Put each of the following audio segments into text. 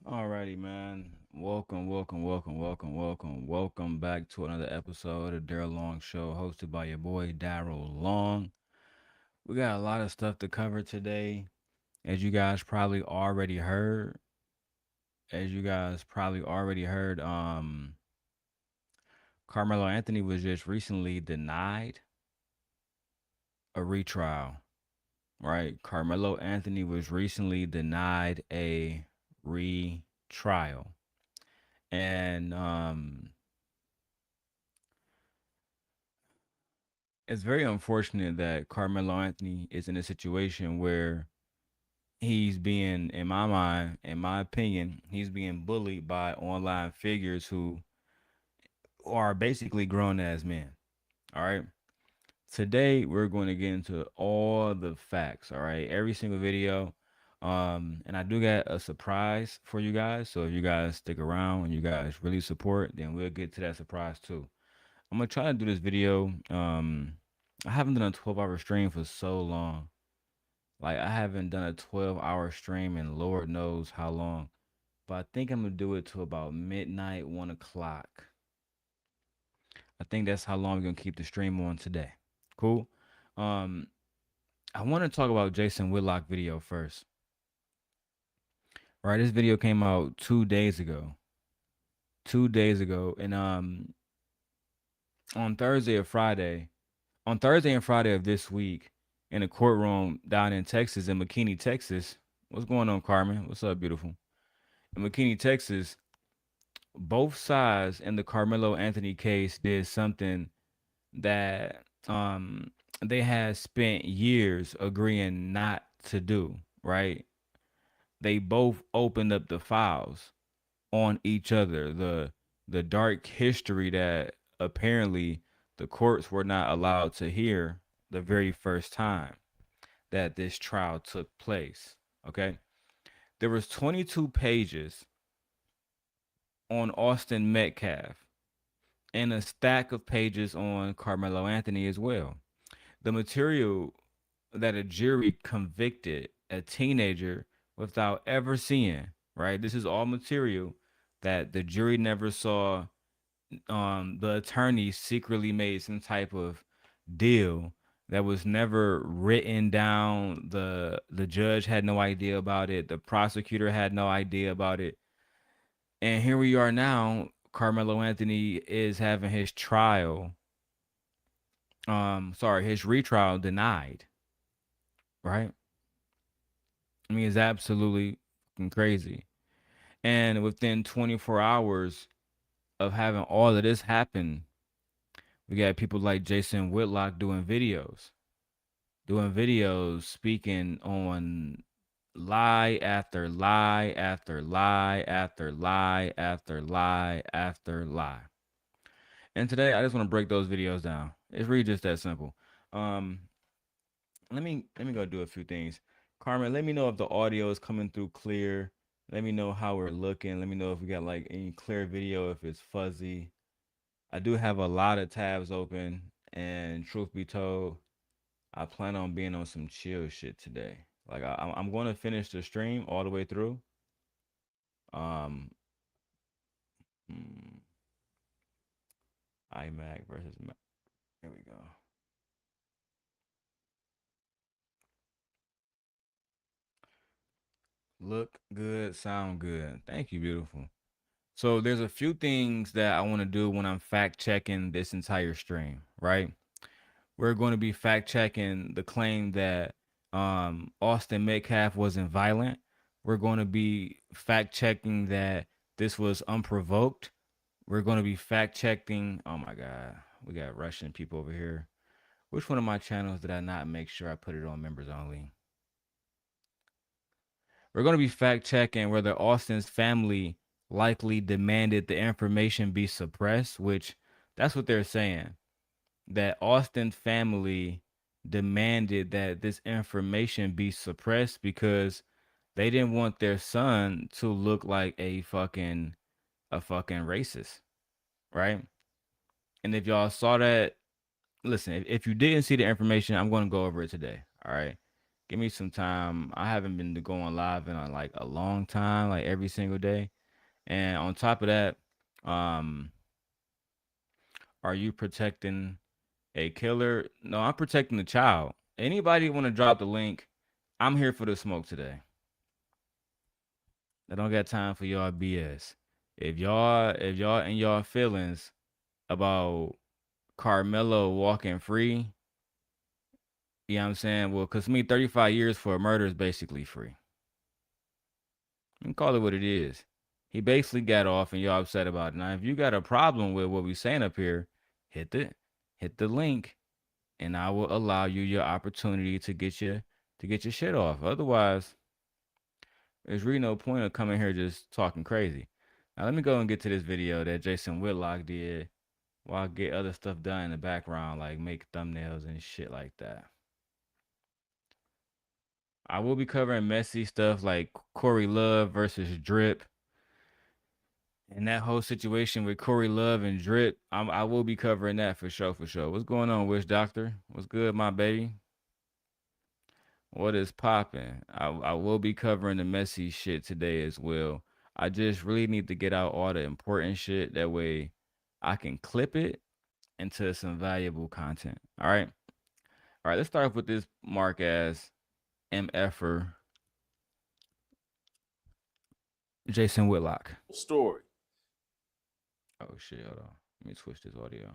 Alrighty, man. Welcome back to another episode of Darrel Long Show, hosted by your boy Darrel Long. We got a lot of stuff to cover today, as you guys probably already heard. Carmelo Anthony was just recently denied a retrial. Right, Carmelo Anthony was recently denied a retrial, and it's very unfortunate that Carmelo Anthony is in a situation where he's being, in my mind, in my opinion, he's being bullied by online figures who are basically grown as men. All right. Today we're going to get into all the facts. All right. Every single video. And I do got a surprise for you guys. So if you guys stick around and you guys really support, then we'll get to that surprise too. I'm gonna try to do this video. I haven't done a 12-hour stream for so long. Like I haven't done a 12-hour stream in Lord knows how long. But I think I'm gonna do it to about midnight, 1 o'clock. I think that's how long we're gonna keep the stream on today. Cool. Um, I want to talk about Jason Whitlock video first. Right, this video came out 2 days ago. 2 days ago, and on Thursday or Friday, on Thursday and Friday of this week, in a courtroom down in Texas, in McKinney, Texas. What's going on, Carmen? What's up, beautiful? In McKinney, Texas, both sides in the Carmelo Anthony case did something that they had spent years agreeing not to do, right? They both opened up the files on each other, the dark history that apparently the courts were not allowed to hear the very first time that this trial took place. Okay. There was 22 pages on Austin Metcalf and a stack of pages on Carmelo Anthony as well. The material that a jury convicted a teenager without ever seeing, right? This is all material that the jury never saw. The attorney secretly made some type of deal that was never written down. The judge had no idea about it. The prosecutor had no idea about it. And here we are now. Carmelo Anthony is having his trial. His retrial denied. Right? I mean, it's absolutely fucking crazy. And within 24 hours of having all of this happen, we got people like Jason Whitlock doing videos, speaking on lie after lie after lie after lie after lie after lie. And today I just want to break those videos down. It's really just that simple. Um, let me go do a few things. Carmen, let me know if the audio is coming through clear. Let me know how we're looking. Let me know if we got like any clear video, if it's fuzzy. I do have a lot of tabs open, and truth be told, I plan on being on some chill shit today. Like I'm going to finish the stream all the way through. Um, hmm, iMac versus Mac. Here we go. Look good, sound good. Thank you, beautiful. So there's a few things that I want to do when I'm fact checking this entire stream, right? We're going to be fact checking the claim that Austin Metcalf wasn't violent. We're going to be fact checking that this was unprovoked. We're going to be fact checking. Oh my God, we got Russian people over here. Which one of my channels did I not make sure I put it on members only? We're going to be fact checking whether Austin's family likely demanded the information be suppressed, which that's what they're saying. That Austin's family demanded that this information be suppressed because they didn't want their son to look like a fucking a fucking racist, right? And if y'all saw that, listen, if you didn't see the information, I'm going to go over it today. All right. Give me some time. I haven't been going live in like a long time, like every single day. And on top of that, um, are you protecting a killer? No, I'm protecting the child. Anybody want to drop the link? I'm here for the smoke today. I don't got time for y'all BS. If y'all and y'all feelings about Carmelo walking free, you know what I'm saying? Well, cause to me, 35 years for a murder is basically free. You can call it what it is. He basically got off and y'all upset about it. Now, if you got a problem with what we saying up here, hit the link and I will allow you your opportunity to get your shit off. Otherwise, there's really no point of coming here just talking crazy. Now let me go and get to this video that Jason Whitlock did while I get other stuff done in the background, like make thumbnails and shit like that. I will be covering messy stuff like Cory Love versus Drip. And that whole situation with Cory Love and Drip, I will be covering that for sure, for sure. What's going on, Wish Doctor? What's good, my baby? What is popping? I will be covering the messy shit today as well. I just really need to get out all the important shit. That way I can clip it into some valuable content. All right. All right. Let's start off with this mark as MFer Jason Whitlock. Story. Oh shit. Hold on. Let me switch this audio.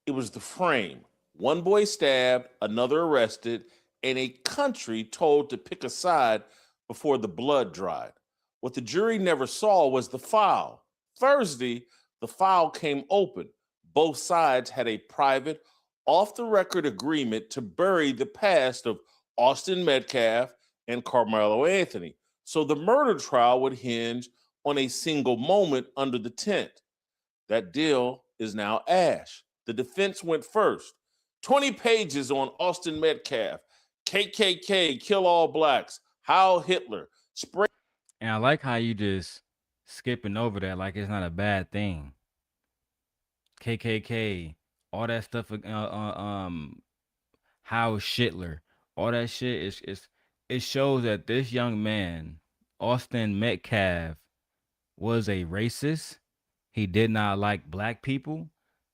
It was the frame. One boy stabbed, another arrested, and a country told to pick a side before the blood dried. What the jury never saw was the file. Thursday, the file came open. Both sides had a private, off the record agreement to bury the past of Austin Metcalf and Carmelo Anthony. So the murder trial would hinge on a single moment under the tent. That deal is now ash. The defense went first. 20 pages on Austin Metcalf, KKK, kill all blacks, Heil Hitler, spray. And I like how you just skipping over that like it's not a bad thing. KKK, all that stuff. How Shitler, all that shit is it shows that this young man, Austin Metcalf, was a racist. He did not like black people.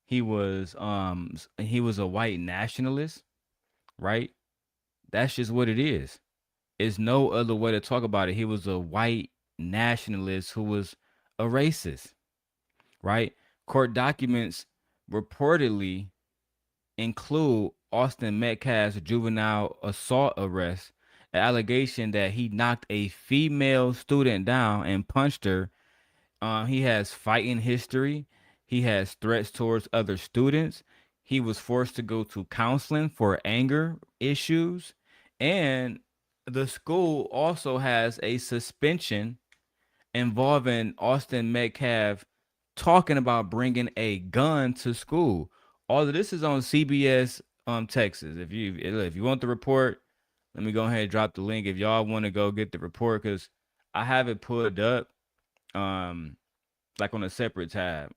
He was a white nationalist, right? That's just what it is. It's no other way to talk about it. He was a white nationalist who was a racist, right? Court documents reportedly include Austin Metcalf's juvenile assault arrest, an allegation that he knocked a female student down and punched her. He has fighting history. He has threats towards other students. He was forced to go to counseling for anger issues. And the school also has a suspension involving Austin Metcalf talking about bringing a gun to school. All of this is on CBS Texas. If you want the report, let me go ahead and drop the link. If y'all want to go get the report, because I have it pulled up um like on a separate tab.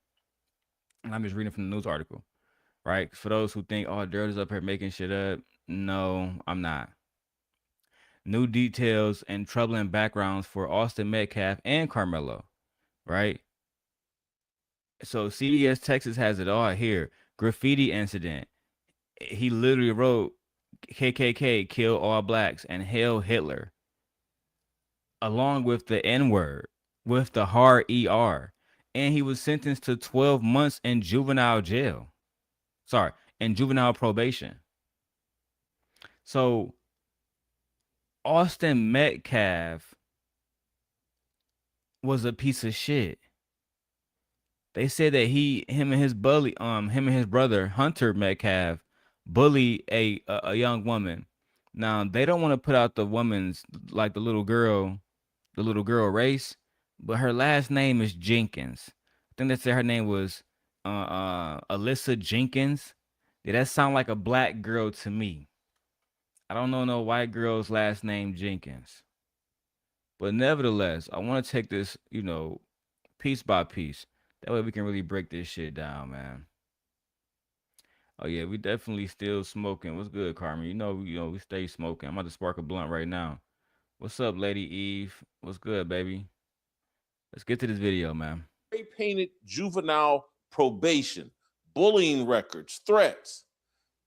And I'm just reading from the news article. Right? For those who think, oh, Darrel is up here making shit up. No, I'm not. New details and troubling backgrounds for Austin Metcalf and Carmelo. Right? So CBS Texas has it all here. Graffiti incident. He literally wrote KKK, kill all blacks, and hail Hitler, along with the N word, with the hard ER. And he was sentenced to 12 months in juvenile jail. Sorry, in juvenile probation. So Austin Metcalf was a piece of shit. They said that him and his brother Hunter Metcalf bullied a young woman. Now they don't want to put out the woman's, like the little girl race, but her last name is Jenkins. I think they said her name was Alyssa Jenkins. Yeah, that sound like a black girl to me. I don't know no white girl's last name Jenkins. But nevertheless, I want to take this, piece by piece. That way we can really break this shit down, man. Oh yeah, we definitely still smoking. What's good, Carmen? We stay smoking. I'm about to spark a blunt right now. What's up, Lady Eve? What's good, baby? Let's get to this video, man. Spray painted juvenile probation, bullying records, threats.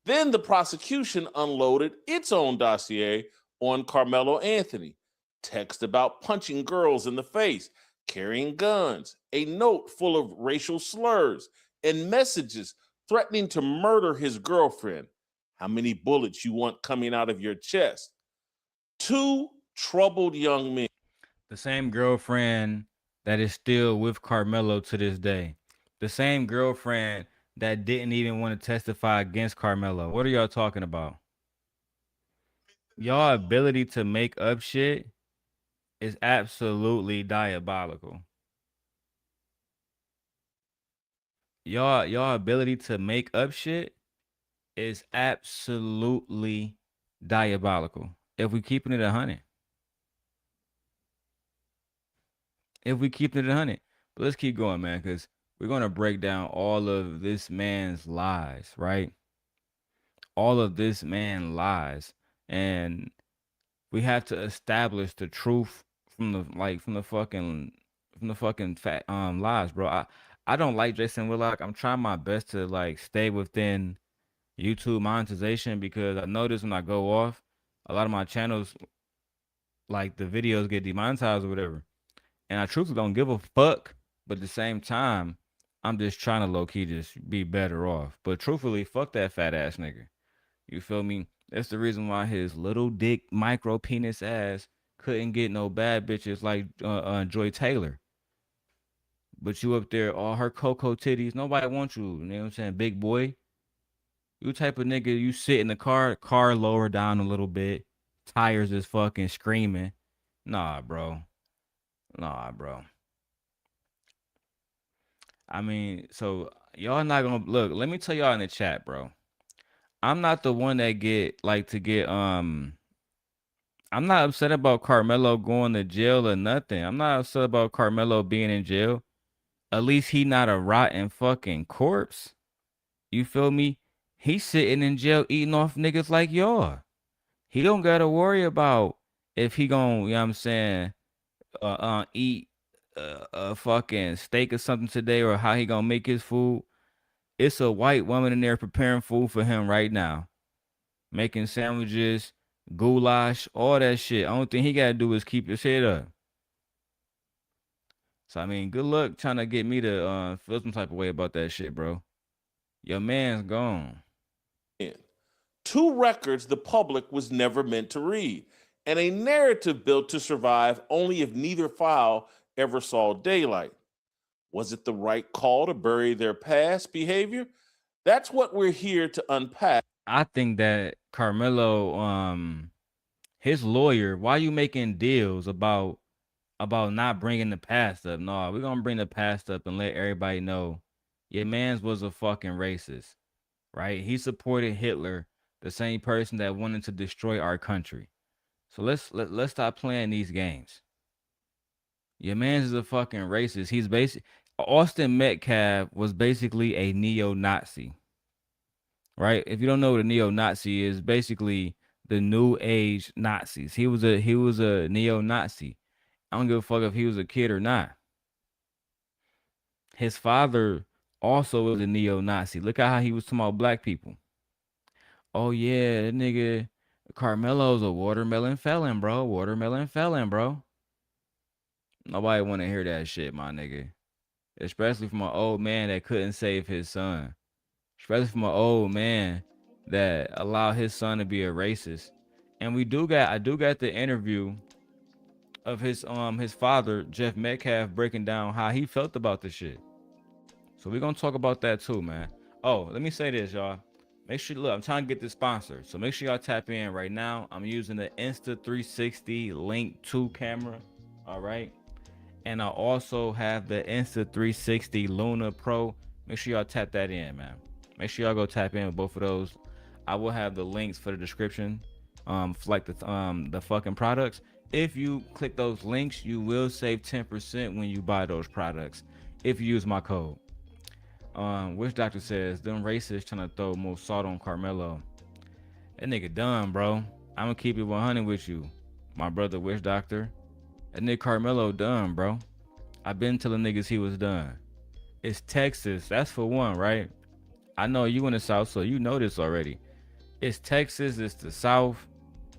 Then the prosecution unloaded its own dossier on Carmelo Anthony. Text about punching girls in the face, carrying guns, a note full of racial slurs, and messages threatening to murder his girlfriend. How many bullets you want coming out of your chest? Two troubled young men. The same girlfriend that is still with Carmelo to this day. The same girlfriend that didn't even want to testify against Carmelo. What are y'all talking about? Y'all ability to make up shit is absolutely diabolical. Y'all ability to make up shit is absolutely diabolical. If we keeping it 100. If we keep it 100. But let's keep going, man, because we're going to break down all of this man's lies, right? All of this man lies. And we have to establish the truth from the fucking lies, bro. I don't like Jason Willock. I'm trying my best to like stay within YouTube monetization because I notice when I go off, a lot of my channels like the videos get demonetized or whatever. And I truthfully don't give a fuck. But at the same time, I'm just trying to low key just be better off. But truthfully, fuck that fat ass nigga. You feel me? That's the reason why his little dick micro penis ass couldn't get no bad bitches like Joy Taylor. But you up there, all her cocoa titties, nobody wants you. You know what I'm saying? Big boy. You type of nigga, you sit in the car lower down a little bit, tires is fucking screaming. Nah, bro. Nah, bro. I mean, so y'all not gonna look. Let me tell y'all in the chat, bro. I'm not the one that get like to get I'm not upset about Carmelo going to jail or nothing. I'm not upset about Carmelo being in jail. At least he not a rotten fucking corpse. You feel me? He's sitting in jail eating off niggas like y'all. He don't gotta worry about if he gon' you know what I'm saying, eat a fucking steak or something today or how he gonna make his food. It's a white woman in there preparing food for him right now, making sandwiches, goulash, all that shit. Only thing he gotta do is keep his head up. So I mean, good luck trying to get me to feel some type of way about that shit, bro. Your man's gone. Two records the public was never meant to read, and a narrative built to survive only if neither file ever saw daylight. Was it the right call to bury their past behavior? That's what we're here to unpack. I think that Carmelo, his lawyer, why you making deals about not bringing the past up? No, we're gonna bring the past up and let everybody know your man's was a fucking racist, right? He supported Hitler, the same person that wanted to destroy our country. So let's stop playing these games. Your man's is a fucking racist. He's basic. Austin Metcalf was basically a neo-Nazi, right? If you don't know what a neo-Nazi is, basically the new age Nazis. He was a neo-Nazi. I don't give a fuck if he was a kid or not. His father also was a neo-Nazi. Look at how he was talking about black people. Oh yeah, that nigga Carmelo's a watermelon felon, bro. Watermelon felon, bro. Nobody want to hear that shit, my nigga. Especially from an old man that couldn't save his son. Especially from an old man that allowed his son to be a racist. And I do got the interview of his father, Jeff Metcalf, breaking down how he felt about the shit. So we're gonna talk about that too, man. Oh, let me say this, y'all. Make sure look, I'm trying to get this sponsor. So make sure y'all tap in right now. I'm using the Insta360 Link 2 camera. All right. And I also have the Insta360 Luna Pro. Make sure y'all tap that in, man. Make sure y'all go tap in with both of those. I will have the links for the description, for like the fucking products. If you click those links, you will save 10% when you buy those products if you use my code. Witch Doctor says them racists trying to throw more salt on Carmelo. That nigga done, bro. I'm gonna keep it 100 with you, my brother Witch Doctor. That nigga Carmelo done, bro. I've been telling niggas he was done. It's Texas. That's for one, right? I know you in the South, so you know this already. It's Texas. It's the South.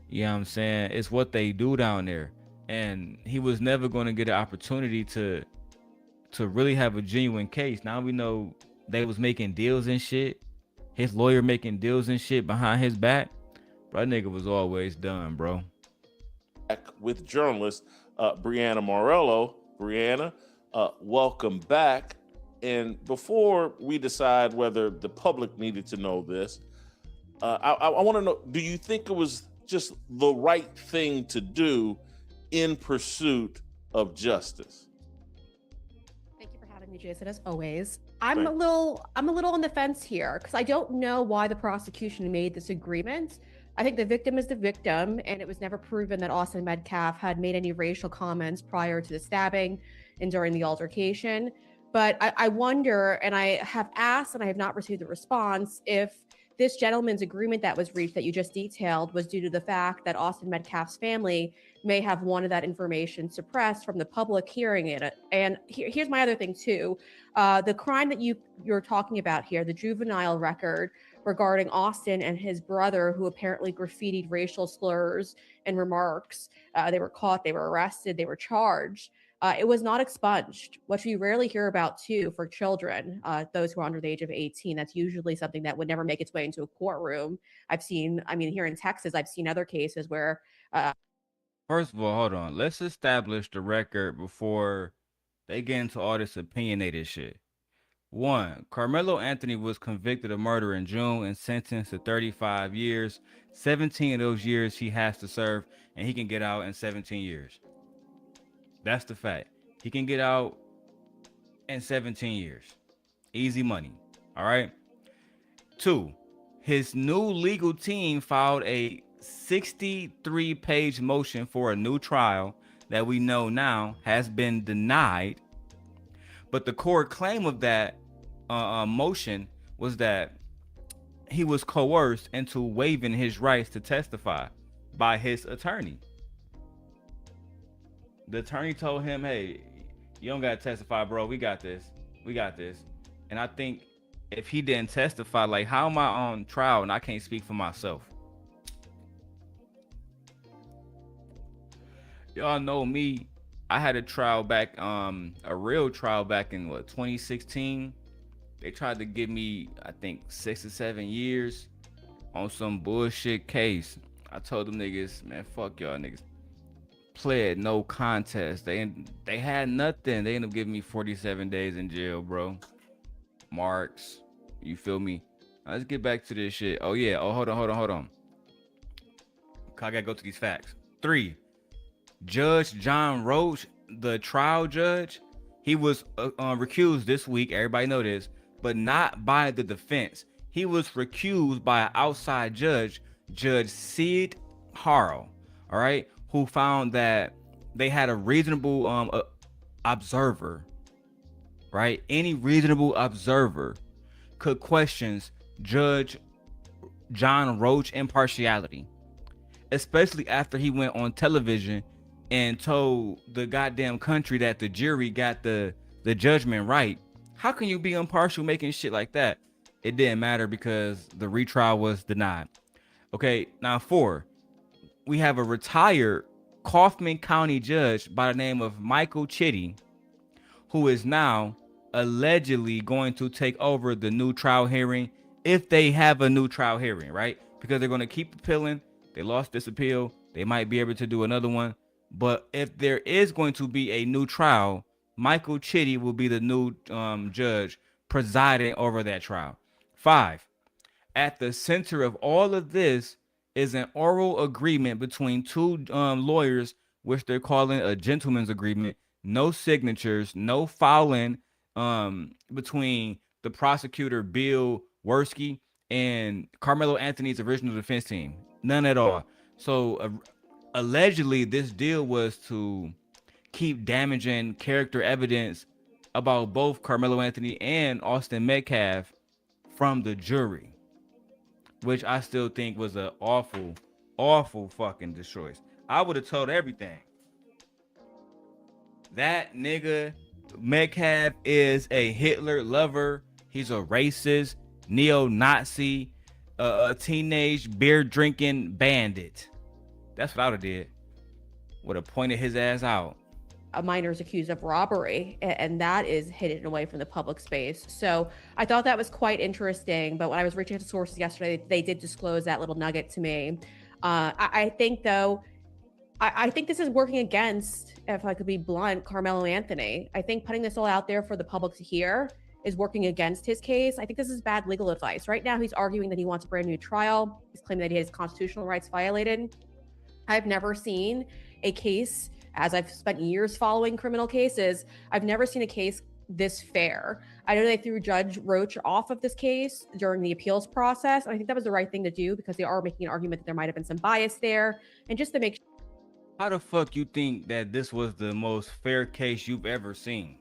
You know what I'm saying? It's what they do down there. And he was never going to get an opportunity to really have a genuine case. Now we know they was making deals and shit. His lawyer making deals and shit behind his back. Bro, that nigga was always done, bro. With journalist Brianna Morello. Brianna, welcome back. And before we decide whether the public needed to know this, I want to know, do you think it was just the right thing to do in pursuit of justice? Thank you for having me, Jason, as always. I'm a little on the fence here because I don't know why the prosecution made this agreement. I think the victim is the victim, and it was never proven that Austin Metcalf had made any racial comments prior to the stabbing and during the altercation. But I wonder, and I have asked and I have not received a response, if this gentleman's agreement that was reached that you just detailed was due to the fact that Austin Metcalf's family may have wanted that information suppressed from the public hearing it. And here's my other thing too. The crime that you're talking about here, the juvenile record regarding Austin and his brother, who apparently graffitied racial slurs and remarks. They were caught, they were arrested, they were charged. It was not expunged, which we rarely hear about too for children, those who are under the age of 18. That's usually something that would never make its way into a courtroom. Here in Texas, I've seen other cases where. First of all, hold on. Let's establish the record before they get into all this opinionated shit. One, Carmelo Anthony was convicted of murder in June and sentenced to 35 years. 17 of those years he has to serve, and he can get out in 17 years. That's the fact. He can get out in 17 years. Easy money. All right. Two, his new legal team filed a 63-page motion for a new trial that we know now has been denied. But the core claim of that motion was that he was coerced into waiving his rights to testify by his attorney. The attorney told him, hey, you don't got to testify, bro. We got this. We got this. And I think if he didn't testify, like, how am I on trial and I can't speak for myself? Y'all know me. I had a trial back, a real trial back in 2016. They tried to give me, I think, 6 or 7 years on some bullshit case. I told them niggas, man, fuck y'all niggas. Pled no contest. They had nothing. They ended up giving me 47 days in jail, bro. Marks, you feel me? Now, let's get back to this shit. Oh yeah. Oh, hold on. I gotta go to these facts. 3. Judge John Roach, the trial judge, he was recused this week. Everybody know this, but not by the defense. He was recused by an outside judge, Judge Sid Harrell, all right, who found that they had a reasonable observer, right? Any reasonable observer could question Judge John Roach impartiality, especially after he went on television and told the goddamn country that the jury got the judgment right. How can you be impartial making shit like that? It didn't matter because the retrial was denied. Okay, now 4, we have a retired Kaufman County judge by the name of Michael Chitty, who is now allegedly going to take over the new trial hearing, if they have a new trial hearing, right? Because they're going to keep appealing. They lost this appeal. They might be able to do another one. But if there is going to be a new trial, Michael Chitty will be the new judge presiding over that trial. 5, at the center of all of this is an oral agreement between 2 lawyers, which they're calling a gentleman's agreement. No signatures, no filing between the prosecutor, Bill Worski, and Carmelo Anthony's original defense team. None at all. So allegedly this deal was to keep damaging character evidence about both Carmelo Anthony and Austin Metcalf from the jury, which I still think was an awful, awful fucking choice. I would have told everything. That nigga Metcalf is a Hitler lover. He's a racist, neo-Nazi, a teenage beer drinking bandit. That's what I would have did. Would have pointed his ass out. A minor is accused of robbery, and that is hidden away from the public space. So I thought that was quite interesting. But when I was reaching out to sources yesterday, they did disclose that little nugget to me. I think, though, I think this is working against, if I could be blunt, Carmelo Anthony. I think putting this all out there for the public to hear is working against his case. I think this is bad legal advice. Right now, he's arguing that he wants a brand new trial. He's claiming that he has constitutional rights violated. I've never seen a case, as I've spent years following criminal cases, I've never seen a case this fair. I know they threw Judge Roach off of this case during the appeals process. And I think that was the right thing to do because they are making an argument that there might have been some bias there. And just to make sure. How the fuck you think that this was the most fair case you've ever seen?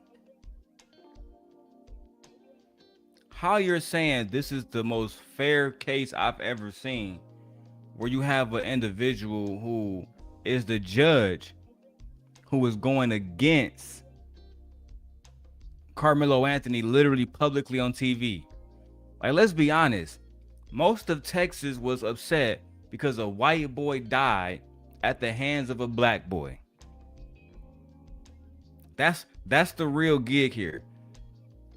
How you're saying this is the most fair case I've ever seen, where you have an individual who is the judge who is going against Carmelo Anthony literally publicly on TV. Like, let's be honest. Most of Texas was upset because a white boy died at the hands of a black boy. That's the real gig here.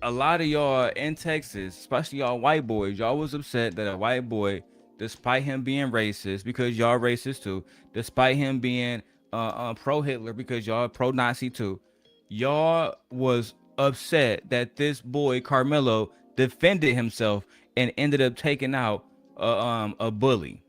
A lot of y'all in Texas, especially y'all white boys, y'all was upset that a white boy, despite him being racist, because y'all racist too, despite him being pro-Hitler, because y'all pro-Nazi too, y'all was upset that this boy Carmelo defended himself and ended up taking out a bully,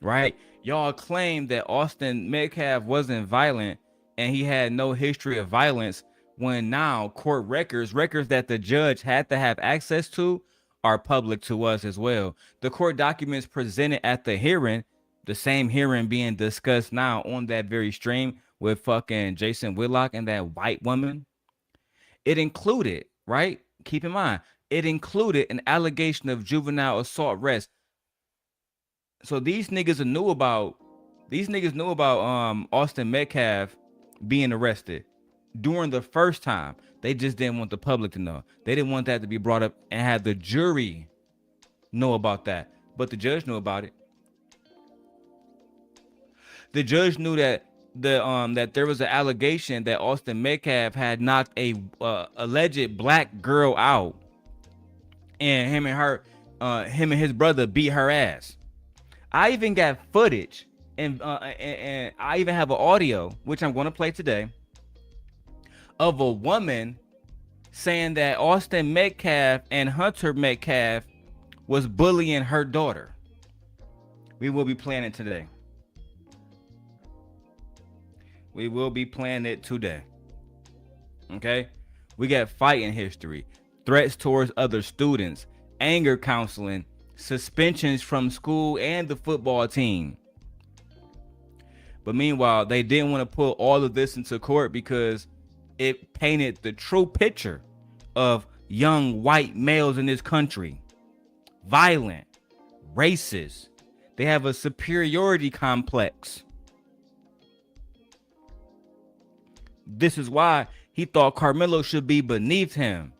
right? Y'all claimed that Austin Metcalf wasn't violent and he had no history of violence, when now court records that the judge had to have access to are public to us as well. The court documents presented at the hearing, the same hearing being discussed now on that very stream with fucking Jason Whitlock and that white woman, it included, right? Keep in mind, it included an allegation of juvenile assault arrest. So these niggas knew about Austin Metcalf being arrested during the first time. They just didn't want the public to know. They didn't want that to be brought up and have the jury know about that. But the judge knew about it. The judge knew that that there was an allegation that Austin Metcalf had knocked a alleged black girl out, and him and his brother beat her ass. I even got footage, and I even have an audio, which I'm going to play today, of a woman saying that Austin Metcalf and Hunter Metcalf was bullying her daughter. We will be playing it today. We will be playing it today. Okay? We got fighting history, threats towards other students, anger counseling, suspensions from school and the football team. But meanwhile, they didn't want to put all of this into court because it painted the true picture of young white males in this country. Violent, racist. They have a superiority complex. This is why he thought Carmelo should be beneath him.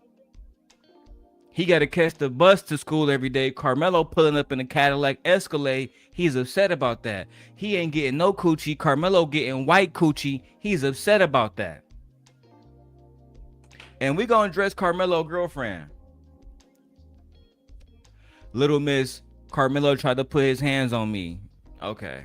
He got to catch the bus to school every day. Carmelo pulling up in a Cadillac Escalade. He's upset about that. He ain't getting no coochie. Carmelo getting white coochie. He's upset about that. And we gonna dress Carmelo girlfriend. Little Miss Carmelo tried to put his hands on me. Okay.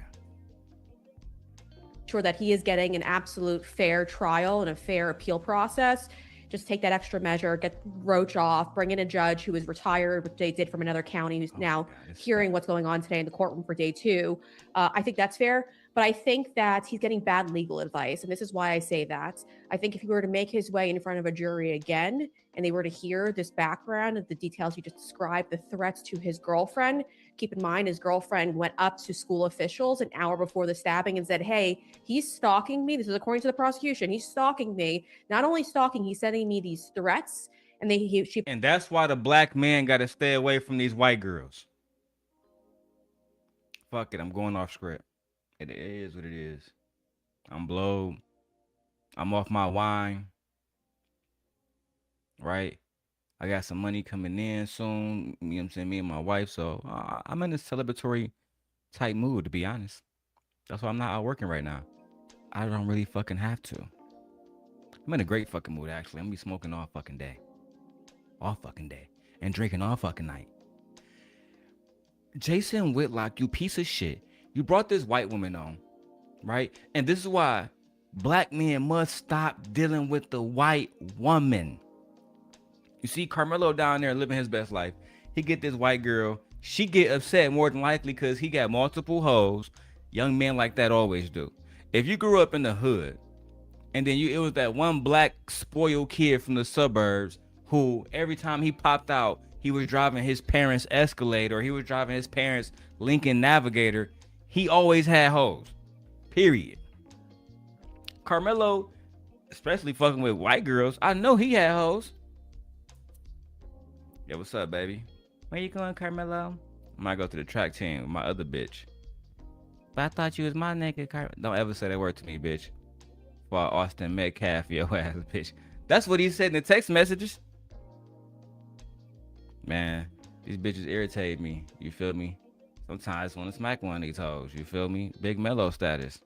Sure that he is getting an absolute fair trial and a fair appeal process. Just take that extra measure, get Roach off, bring in a judge who is retired, which they did from another county, who's now hearing what's going on today in the courtroom for day two. I think that's fair. But I think that he's getting bad legal advice. And this is why I say that. I think if he were to make his way in front of a jury again, and they were to hear this background of the details you just described, the threats to his girlfriend, keep in mind his girlfriend went up to school officials an hour before the stabbing and said, hey, he's stalking me. This is according to the prosecution. He's stalking me. Not only stalking, he's sending me these threats. And and that's why the black man got to stay away from these white girls. Fuck it, I'm going off script. It is what it is. I'm blowed. I'm off my wine. Right? I got some money coming in soon. You know what I'm saying? Me and my wife. So I'm in a celebratory type mood, to be honest. That's why I'm not out working right now. I don't really fucking have to. I'm in a great fucking mood, actually. I'm gonna be smoking all fucking day. All fucking day. And drinking all fucking night. Jason Whitlock, you piece of shit. You brought this white woman on, right? And this is why black men must stop dealing with the white woman. You see Carmelo down there living his best life. He get this white girl. She get upset more than likely because he got multiple hoes. Young men like that always do. If you grew up in the hood, and then it was that one black spoiled kid from the suburbs who every time he popped out, he was driving his parents' Escalade or he was driving his parents' Lincoln Navigator. He always had hoes. Period. Carmelo, especially fucking with white girls, I know he had hoes. Yo, what's up, baby? Where you going, Carmelo? I might go to the track team with my other bitch. But I thought you was my nigga, Carmelo. Don't ever say that word to me, bitch. For Austin Metcalf, your ass, bitch. That's what he said in the text messages. Man, these bitches irritate me. You feel me? Sometimes I just want to smack one of these hoes. You feel me? Big Mellow status.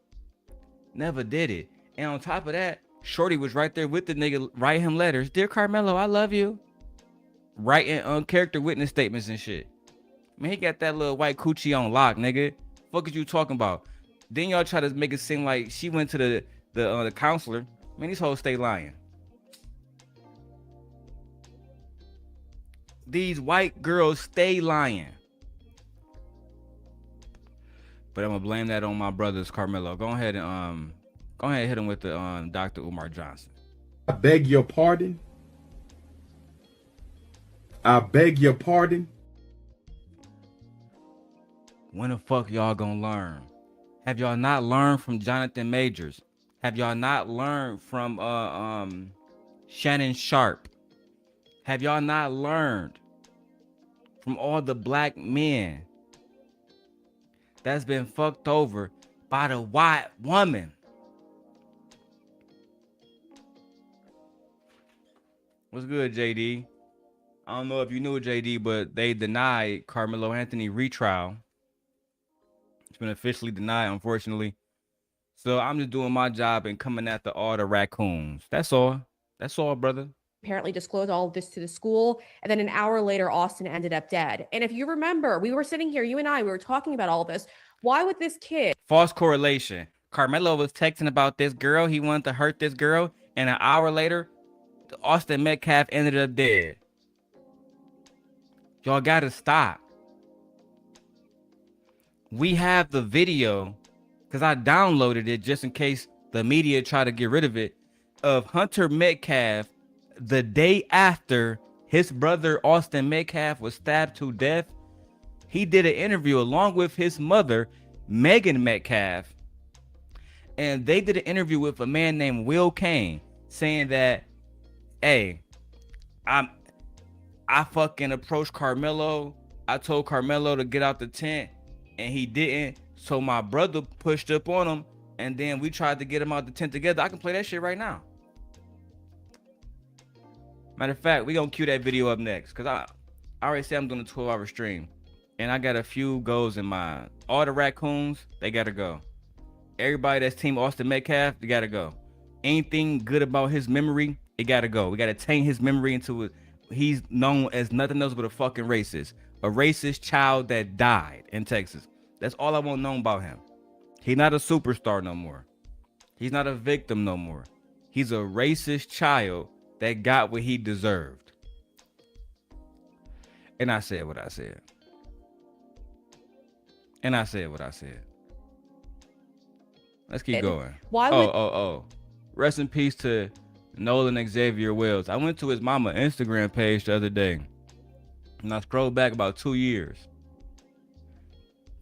Never did it. And on top of that, Shorty was right there with the nigga writing him letters. Dear Carmelo, I love you. Writing character witness statements and shit. Man, he got that little white coochie on lock, nigga. Fuck is you talking about? Then y'all try to make it seem like she went to the counselor. Man, these hoes stay lying. These white girls stay lying. But I'm gonna blame that on my brother's Carmelo. Go ahead and hit him with the Dr. Umar Johnson. I beg your pardon. I beg your pardon. When the fuck y'all gonna learn? Have y'all not learned from Jonathan Majors? Have y'all not learned from Shannon Sharp? Have y'all not learned from all the black men that's been fucked over by the white woman? What's good, JD? I don't know if you knew JD, but they denied Carmelo Anthony retrial. It's been officially denied, unfortunately. So I'm just doing my job and coming after all the raccoons. That's all. That's all, brother. Apparently disclosed all of this to the school. And then an hour later, Austin ended up dead. And if you remember, we were sitting here, you and I, we were talking about all of this. Why would this kid? False correlation. Carmelo was texting about this girl. He wanted to hurt this girl. And an hour later, Austin Metcalf ended up dead. Y'all gotta stop. We have the video, because I downloaded it just in case the media try to get rid of it, of Hunter Metcalf the day after his brother Austin Metcalf was stabbed to death. He did an interview along with his mother, Megan Metcalf. And they did an interview with a man named Will Kane saying that, hey, I fucking approached Carmelo. I told Carmelo to get out the tent and he didn't. So my brother pushed up on him and then we tried to get him out the tent together. I can play that shit right now. Matter of fact, we gonna cue that video up next because I already said I'm doing a 12-hour stream and I got a few goals in mind. All the raccoons, they gotta go. Everybody that's team Austin Metcalf, they gotta go. Anything good about his memory, it gotta go. We gotta taint his memory into it. He's known as nothing else but a fucking racist. A racist child that died in Texas. That's all I want known about him. He's not a superstar no more. He's not a victim no more. He's a racist child that got what he deserved. And I said what I said. And I said what I said. Let's keep going. Why would Rest in peace to Nolan Xavier Wells. I went to his mama Instagram page the other day, and I scrolled back about 2 years.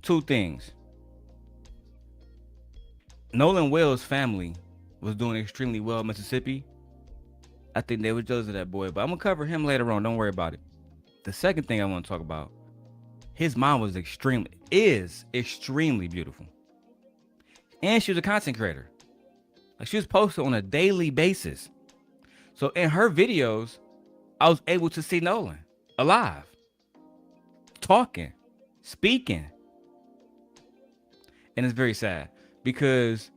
Two things. Nolan Wells' family was doing extremely well in Mississippi. I think they were jealous of that boy, but I'm gonna cover him later on. Don't worry about it. The second thing I want to talk about, his mom is extremely beautiful. And she was a content creator. Like, she was posted on a daily basis. So in her videos, I was able to see Nolan alive, talking, speaking. And it's very sad because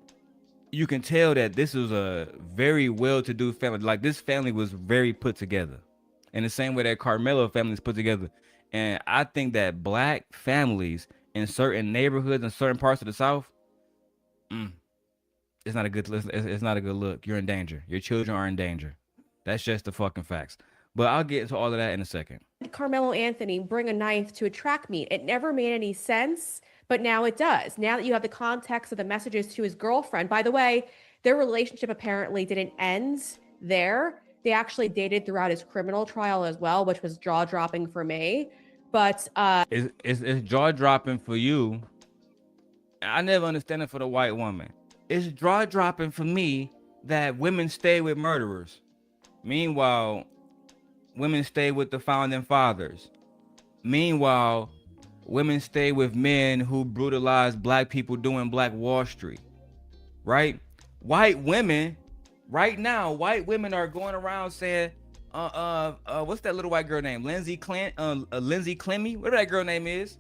you can tell that this was a very well-to-do family. Like, this family was very put together in the same way that Carmelo family is put together. And I think that black families in certain neighborhoods and certain parts of the South, it's not a good look. You're in danger. Your children are in danger. That's just the fucking facts. But I'll get into all of that in a second. Carmelo Anthony bring a knife to a track meet? It never made any sense, but now it does. Now that you have the context of the messages to his girlfriend. By the way, their relationship apparently didn't end there. They actually dated throughout his criminal trial as well, which was jaw-dropping for me. But it's jaw-dropping for you. I never understand it for the white woman. It's jaw-dropping for me that women stay with murderers. Meanwhile, women stay with the founding fathers. Meanwhile, women stay with men who brutalized black people doing Black Wall Street. Right? White women, right now, white women are going around saying, what's that little white girl name? Lindsay Clemmy? Whatever that girl name is.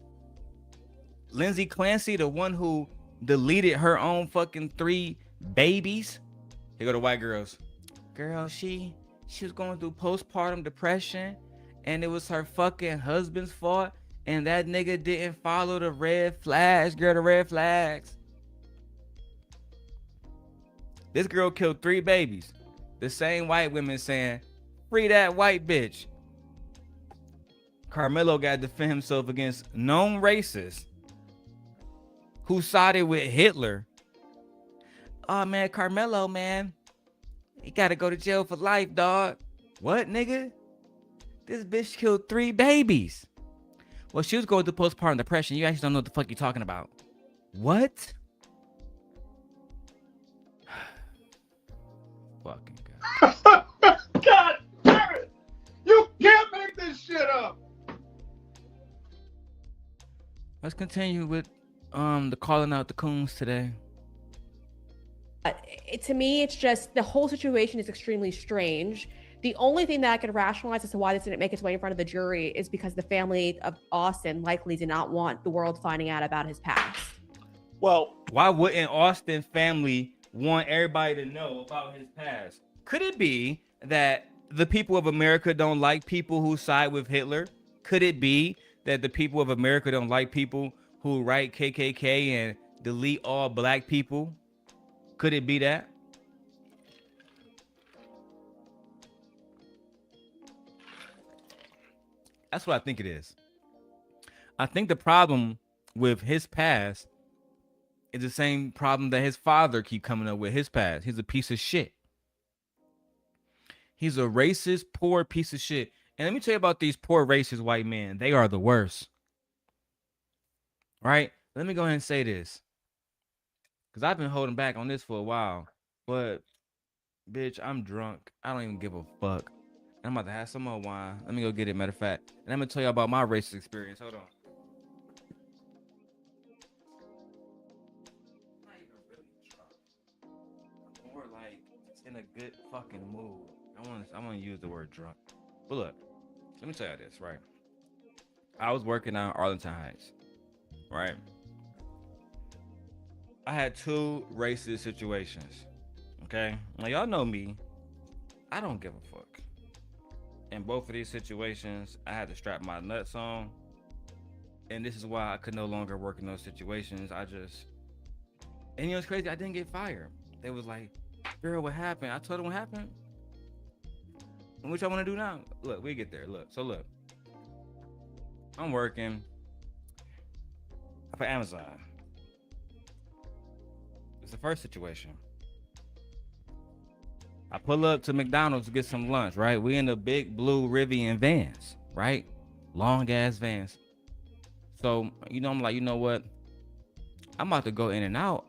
Lindsay Clancy, the one who deleted her own fucking 3 babies. Here go the white girls. Girl, she was going through postpartum depression, and it was her fucking husband's fault, and that nigga didn't follow the red flags. Girl, the red flags. This girl killed 3 babies. The same white women saying, free that white bitch. Carmelo got to defend himself against known racists who sided with Hitler. Oh man, Carmelo, man, he gotta go to jail for life, dog. What, nigga? This bitch killed 3 babies. Well, she was going through postpartum depression. You actually don't know what the fuck you're talking about. What? Fucking God. God damn it! You can't make this shit up! Let's continue with the calling out the coons today. to me, it's just the whole situation is extremely strange. The only thing that I could rationalize as to why this didn't make its way in front of the jury is because the family of Austin likely did not want the world finding out about his past. Well, why wouldn't Austin family want everybody to know about his past? Could it be that the people of America don't like people who side with Hitler? Could it be that the people of America don't like people who write KKK and delete all black people? Could it be that? That's what I think it is. I think the problem with his past is the same problem that his father keep coming up with his past. He's a piece of shit. He's a racist, poor piece of shit. And let me tell you about these poor racist white men. They are the worst. Right? Let me go ahead and say this, because I've been holding back on this for a while. But, bitch, I'm drunk. I don't even give a fuck. I'm about to have some more wine. Let me go get it, matter of fact. And I'm going to tell you about my racist experience. Hold on. I'm not even really drunk. I'm more like in a good fucking mood. I want to use the word drunk. But look, let me tell you this, right? I was working on Arlington Heights, right? I had two racist situations, okay? Now, y'all know me. I don't give a fuck. In both of these situations, I had to strap my nuts on. And this is why I could no longer work in those situations. And you know what's crazy? I didn't get fired. They was like, girl, what happened? I told them what happened. And what y'all want to do now? Look, we get there. Look. I'm working for Amazon. It's the first situation. I pull up to McDonald's to get some lunch, right? We in the big blue Rivian vans, right? Long ass vans. So, I'm like, you know what? I'm about to go in and out.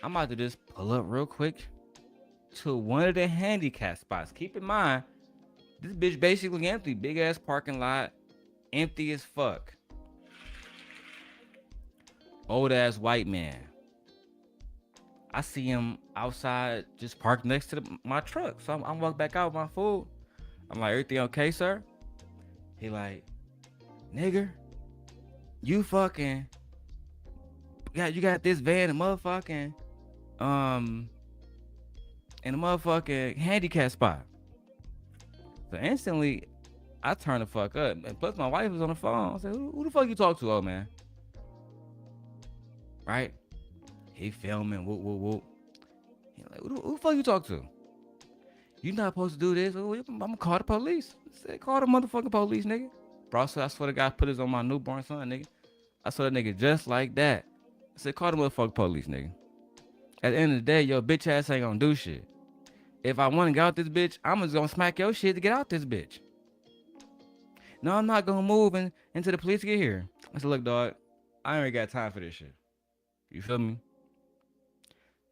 I'm about to just pull up real quick to one of the handicap spots. Keep in mind, this bitch basically empty. Big ass parking lot. Empty as fuck. Old ass white man. I see him outside just parked next to my truck. So I'm walking back out with my food. I'm like, everything okay, sir? He like, nigger, you fucking, you got this van and motherfucking, in a motherfucking handicap spot. So instantly, I turn the fuck up. And plus, my wife was on the phone. I said, who the fuck you talk to, old man? Right? He filming, whoop, whoop, whoop. He like, who the fuck you talk to? You not supposed to do this. I'm gonna call the police. I said, call the motherfucking police, nigga. Bro, I swear to God, put this on my newborn son, nigga. I saw that nigga just like that. I said, call the motherfucking police, nigga. At the end of the day, your bitch ass ain't gonna do shit. If I want to get out this bitch, I'm just gonna smack your shit to get out this bitch. No, I'm not gonna move until the police get here. I said, look, dog, I ain't got time for this shit. You feel me?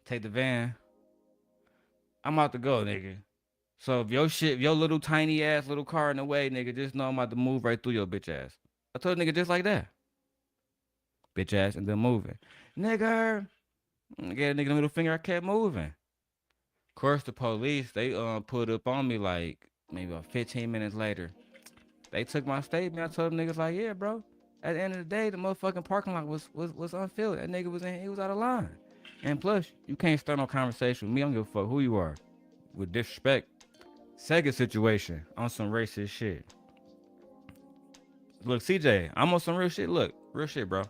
Take the van. I'm about to go, nigga. So if your little tiny ass little car in the way, nigga, just know I'm about to move right through your bitch ass. I told the nigga just like that. Bitch ass, and then moving. Nigga. I gave a nigga the middle finger, I kept moving. Of course, the police, they put up on me like maybe about 15 minutes later. They took my statement. I told them niggas like, yeah, bro. At the end of the day, the motherfucking parking lot was unfilled. That nigga he was out of line. And plus, you can't start no conversation with me. I don't give a fuck who you are. With disrespect. Second situation, on some racist shit. Look, CJ, I'm on some real shit. Look, real shit, bro.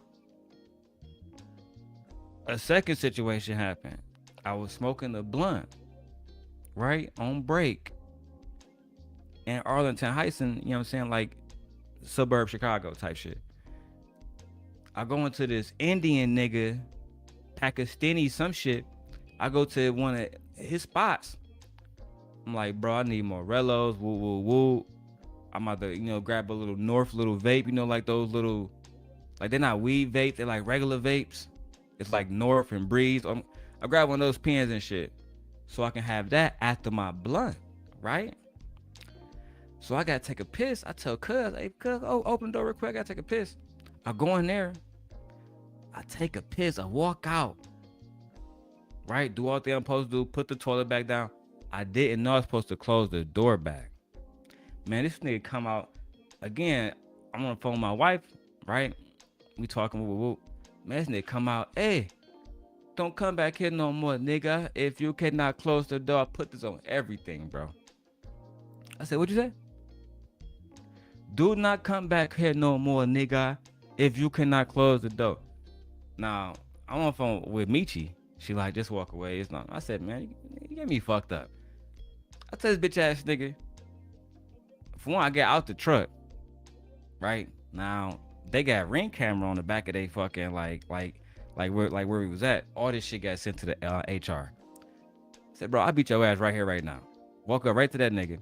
A second situation happened. I was smoking a blunt, right, on break in Arlington Heights, and you know what I'm saying, like suburb Chicago type shit. I go into this Indian nigga, Pakistani some shit. I go to one of his spots. I'm like, bro, I need Morellos, woo, woo, woo. I'm about to, grab a little North little vape, like those little, like they're not weed vapes, they're like regular vapes. It's like North and Breeze. I grab one of those pens and shit so I can have that after my blunt, right? So I gotta take a piss. I tell cuz, hey, cuz, open the door real quick. I gotta take a piss. I go in there. I take a piss. I walk out, right? Do all the thing I'm supposed to do. Put the toilet back down. I didn't know I was supposed to close the door back. Man, this nigga come out. Again, I'm on the phone with my wife, right? We talking, whoop, whoop. Man, this nigga come out. Hey, don't come back here no more, nigga. If you cannot close the door, I put this on everything, bro. I said, what'd you say? Do not come back here no more, nigga. If you cannot close the door. Now, I'm on the phone with Michi. She like, just walk away. It's not. I said, man, you get me fucked up. I tell this bitch ass nigga. For one, I get out the truck. Right? Now, they got ring camera on the back of they fucking like where we was at. All this shit got sent to the HR. I said, bro, I beat your ass right here, right now. Walk up right to that nigga.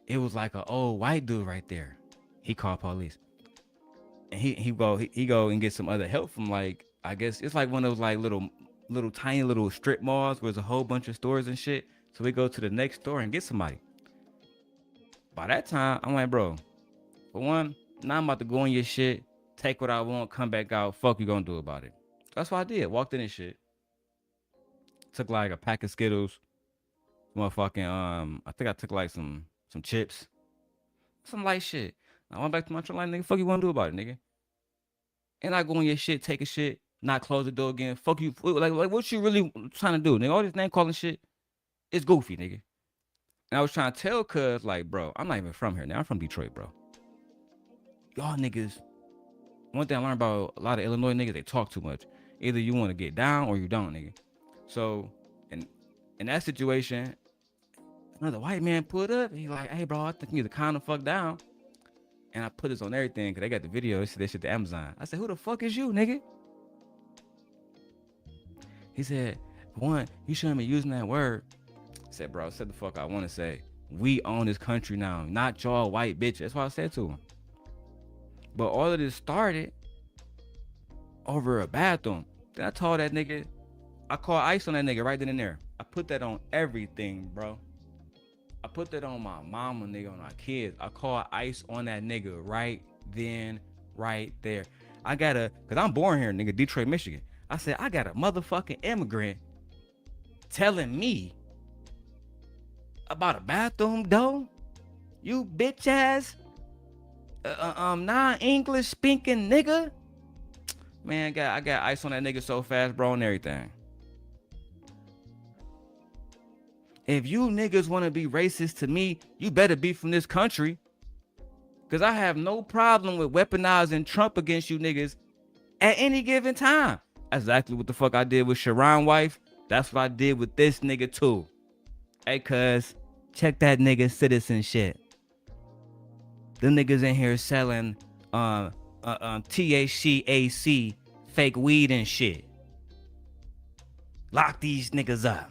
It was like an old white dude right there. He called police. And he go and get some other help from, like, I guess it's like one of those like little tiny little strip malls where there's a whole bunch of stores and shit. So we go to the next store and get somebody. By that time, I'm like, bro, for one, now I'm about to go in your shit, take what I want, come back out. Fuck you gonna do about it? That's what I did. Walked in and shit. Took like a pack of Skittles. Motherfucking I think I took like some chips. Some light shit. I went back to my truck like, nigga, fuck you wanna do about it, nigga? And I go in your shit, take a shit, not close the door again. Fuck you. Like what you really trying to do, nigga? All this name calling shit, it's goofy, nigga. And I was trying to tell cuz, like, bro, I'm not even from here now. I'm from Detroit, bro. Y'all niggas, one thing I learned about a lot of Illinois niggas, they talk too much. Either you want to get down or you don't, nigga. So, in that situation, another white man put up. He like, hey, bro, I think you need to calm the fuck down. And I put this on everything because they got the video. They said that shit to Amazon. I said, who the fuck is you, nigga? He said, one, you shouldn't be using that word. I said, bro, said the fuck I want to say. We own this country now, not y'all white bitch. That's what I said to him. But all of this started over a bathroom. Then I told that nigga, I called ice on that nigga right then and there. I put that on everything, bro. I put that on my mama, nigga, on my kids. I called ice on that nigga right then, right there. Cause I'm born here, nigga, Detroit, Michigan. I said, I got a motherfucking immigrant telling me about a bathroom door? You bitch ass, non-English speaking nigga. Man, I got ice on that nigga so fast, bro, and everything. If you niggas want to be racist to me, you better be from this country. Because I have no problem with weaponizing Trump against you niggas at any given time. That's exactly what the fuck I did with Sharon's wife. That's what I did with this nigga too. Hey, cuz, check that nigga citizenship. Them niggas in here selling THC fake weed and shit. Lock these niggas up.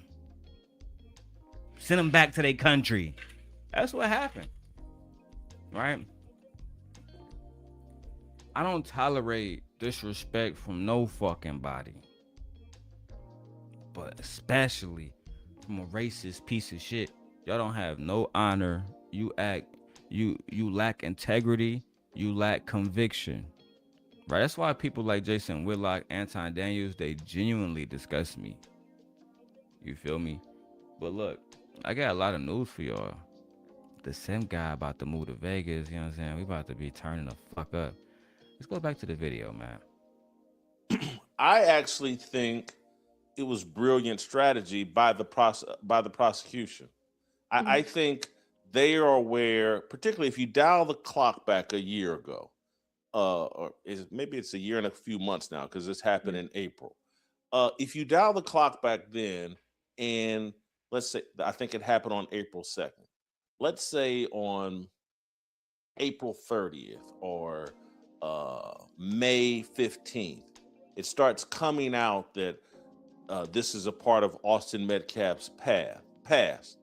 Send them back to their country. That's what happened. Right? I don't tolerate disrespect from no fucking body. But especially from a racist piece of shit. Y'all don't have no honor. You lack integrity. You lack conviction. Right? That's why people like Jason Whitlock, Anton Daniels, they genuinely disgust me. You feel me? But look, I got a lot of news for y'all. The same guy about to move to Vegas, you know what I'm saying? We about to be turning the fuck up. Let's go back to the video, man. I actually think it was brilliant strategy by the prosecution. I think they are aware, particularly if you dial the clock back a year ago, or maybe it's a year and a few months now because this happened in April. If you dial the clock back then, and let's say, I think it happened on April 2nd. Let's say on April 30th or May 15th, it starts coming out that this is a part of Austin Metcalf's past.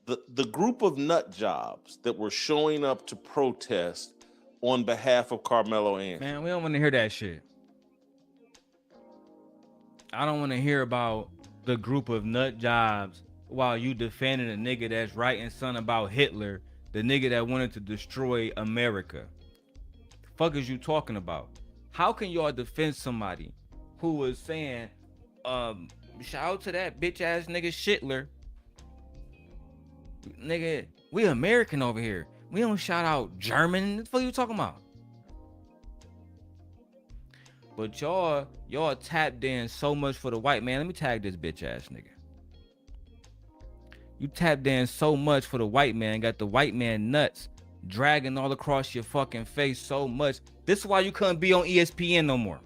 The group of nut jobs that were showing up to protest on behalf of Carmelo Anthony. Man, we don't want to hear that shit. I don't want to hear about the group of nut jobs while you defending a nigga that's writing something about Hitler, the nigga that wanted to destroy America. The fuck is you talking about? How can y'all defend somebody who was saying, shout out to that bitch ass nigga Shitler? Nigga, we American over here. We don't shout out German. What the fuck you talking about? But y'all tapped in so much for the white man. Let me tag this bitch ass nigga. You tapped in so much for the white man, got the white man nuts dragging all across your fucking face so much. This is why you couldn't be on ESPN no more.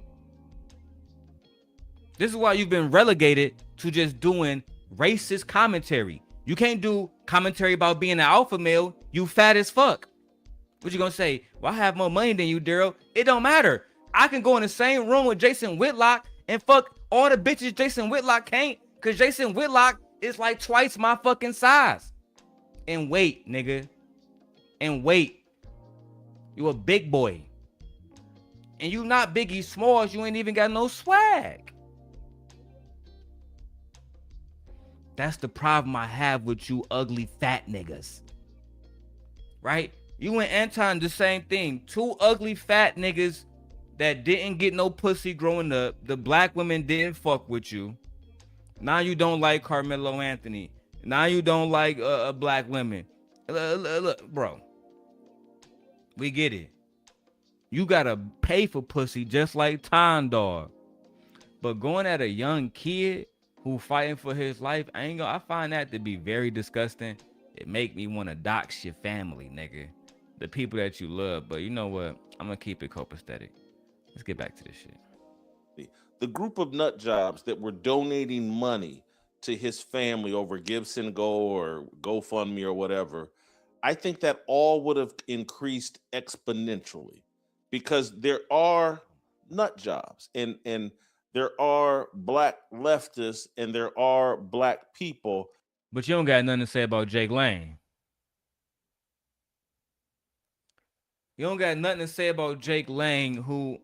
This is why you've been relegated to just doing racist commentary. You can't do commentary about being an alpha male. You fat as fuck. What you gonna say? Well, I have more money than you, Darrel. It don't matter. I can go in the same room with Jason Whitlock and fuck all the bitches Jason Whitlock can't, because Jason Whitlock is like twice my fucking size. And wait, nigga. And wait. You a big boy. And you not Biggie Smalls. You ain't even got no swag. That's the problem I have with you ugly fat niggas. Right? You and Anton, the same thing. Two ugly fat niggas that didn't get no pussy growing up. The black women didn't fuck with you. Now you don't like Carmelo Anthony. Now you don't like black women. Look, bro. We get it. You gotta pay for pussy just like Tom Dog. But going at a young kid who fighting for his life, I find that to be very disgusting. It make me want to dox your family, nigga. The people that you love. But you know what? I'm gonna keep it copacetic. Let's get back to this shit. The group of nut jobs that were donating money to his family over Gibson Go or GoFundMe or whatever, I think that all would have increased exponentially, because there are nut jobs, and there are black leftists and there are black people. But you don't got nothing to say about Jake Lang. You don't got nothing to say about Jake Lang, who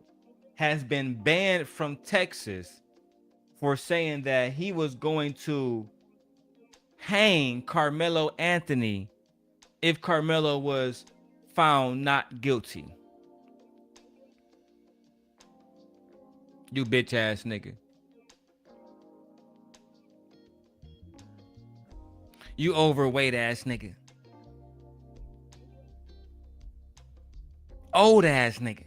has been banned from Texas for saying that he was going to hang Carmelo Anthony if Carmelo was found not guilty. You bitch ass nigga. You overweight ass nigga. Old ass nigga.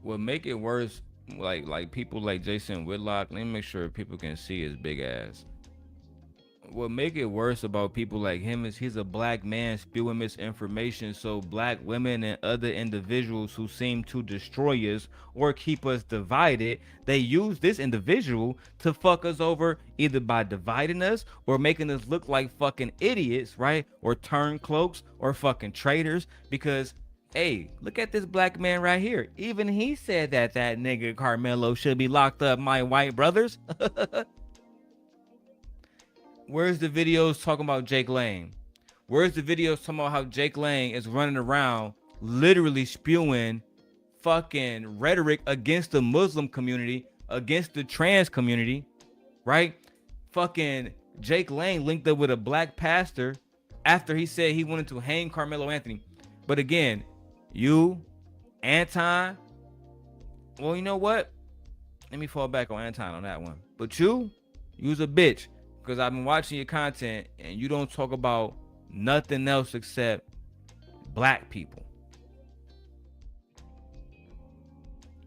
What make it worse, like people like Jason Whitlock, let me make sure people can see his big ass. What make it worse about people like him is he's a black man spewing misinformation, so black women and other individuals who seem to destroy us or keep us divided, they use this individual to fuck us over, either by dividing us or making us look like fucking idiots, right? Or turncloaks or fucking traitors. Because hey, look at this black man right here. Even he said that nigga Carmelo should be locked up, my white brothers. Where's the videos talking about Jake Lang? Where's the videos talking about how Jake Lang is running around literally spewing fucking rhetoric against the Muslim community, against the trans community, right? Fucking Jake Lang linked up with a black pastor after he said he wanted to hang Carmelo Anthony. But again, you, Anton, well, you know what? Let me fall back on Anton on that one. But you's a bitch. Because I've been watching your content and you don't talk about nothing else except black people.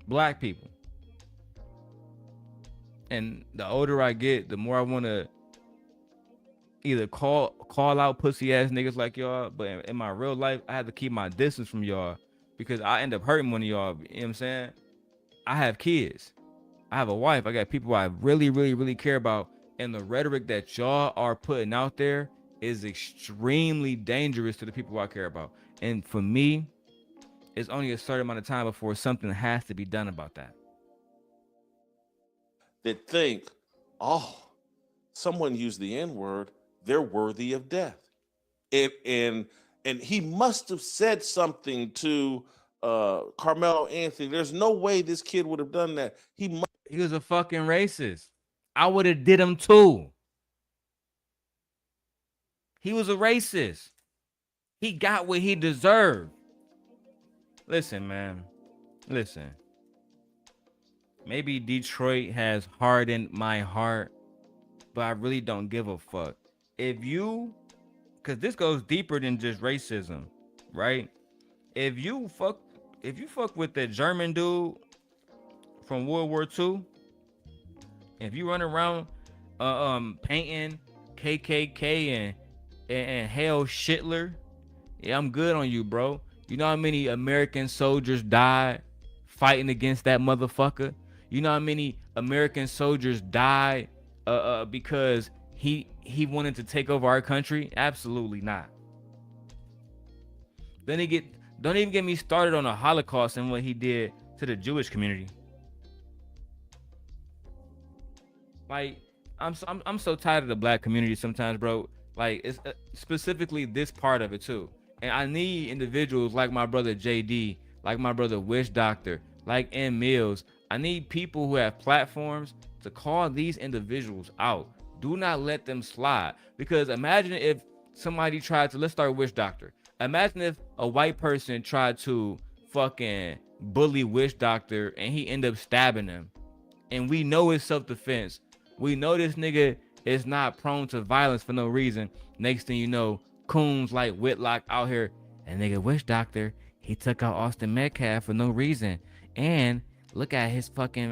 Black people. And the older I get, the more I want to either call out pussy ass niggas like y'all, but in my real life, I have to keep my distance from y'all because I end up hurting one of y'all. You know what I'm saying? I have kids. I have a wife. I got people I really, really, really care about. And the rhetoric that y'all are putting out there is extremely dangerous to the people I care about. And for me, it's only a certain amount of time before something has to be done about that. That think, oh, someone used the N-word, they're worthy of death. And he must have said something to Carmelo Anthony. There's no way this kid would have done that. He was a fucking racist. I would have did him too. He was a racist. He got what he deserved. Listen, man. Listen. Maybe Detroit has hardened my heart, but I really don't give a fuck. Because this goes deeper than just racism, right? If you fuck with the German dude from World War II, if you run around painting KKK and Hail Hitler, yeah, I'm good on you, bro. You know how many American soldiers died fighting against that motherfucker? You know how many American soldiers died because he wanted to take over our country? Absolutely not. Don't even get me started on the Holocaust and what he did to the Jewish community. Like, I'm so tired of the black community sometimes, bro. Like, it's specifically this part of it too. And I need individuals like my brother JD, like my brother Wish Doctor, like M Mills. I need people who have platforms to call these individuals out. Do not let them slide. Because imagine if somebody tried to, let's start Wish Doctor. Imagine if a white person tried to fucking bully Wish Doctor and he ended up stabbing him. And we know it's self-defense. We know this nigga is not prone to violence for no reason. Next thing you know, coons like Whitlock out here. And nigga Wish Doctor, he took out Austin Metcalf for no reason. And look at his fucking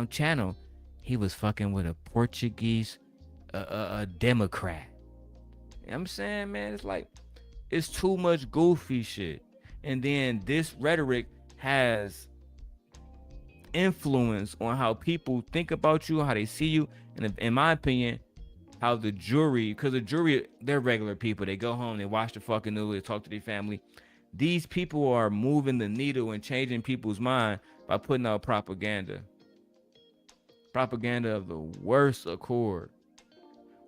channel. He was fucking with a Portuguese Democrat. You know what I'm saying, man? It's like, it's too much goofy shit. And then this rhetoric has influence on how people think about you, how they see you, and in my opinion, how the jury, because the jury, they're regular people. They go home, they watch the fucking news, they talk to their family. These people are moving the needle and changing people's mind by putting out propaganda. Propaganda of the worst accord.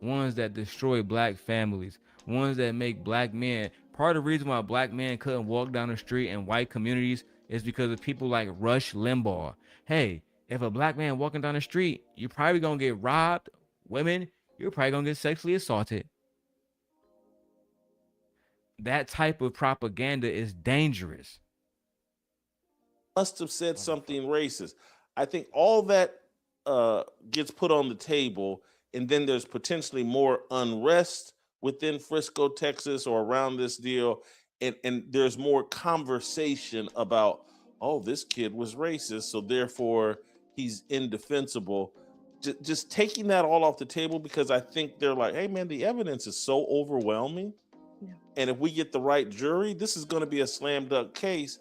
Ones that destroy black families. Ones that make black men. Part of the reason why black men couldn't walk down the street in white communities is because of people like Rush Limbaugh. Hey, if a black man walking down the street, you're probably going to get robbed. Women, you're probably going to get sexually assaulted. That type of propaganda is dangerous. Must have said something racist. I think all that gets put on the table, and then there's potentially more unrest within Frisco, Texas, or around this deal, and there's more conversation about, oh, this kid was racist, so therefore he's indefensible. Just taking that all off the table, because I think they're like, hey man, the evidence is so overwhelming. Yeah. And if we get the right jury, this is going to be a slam dunk case.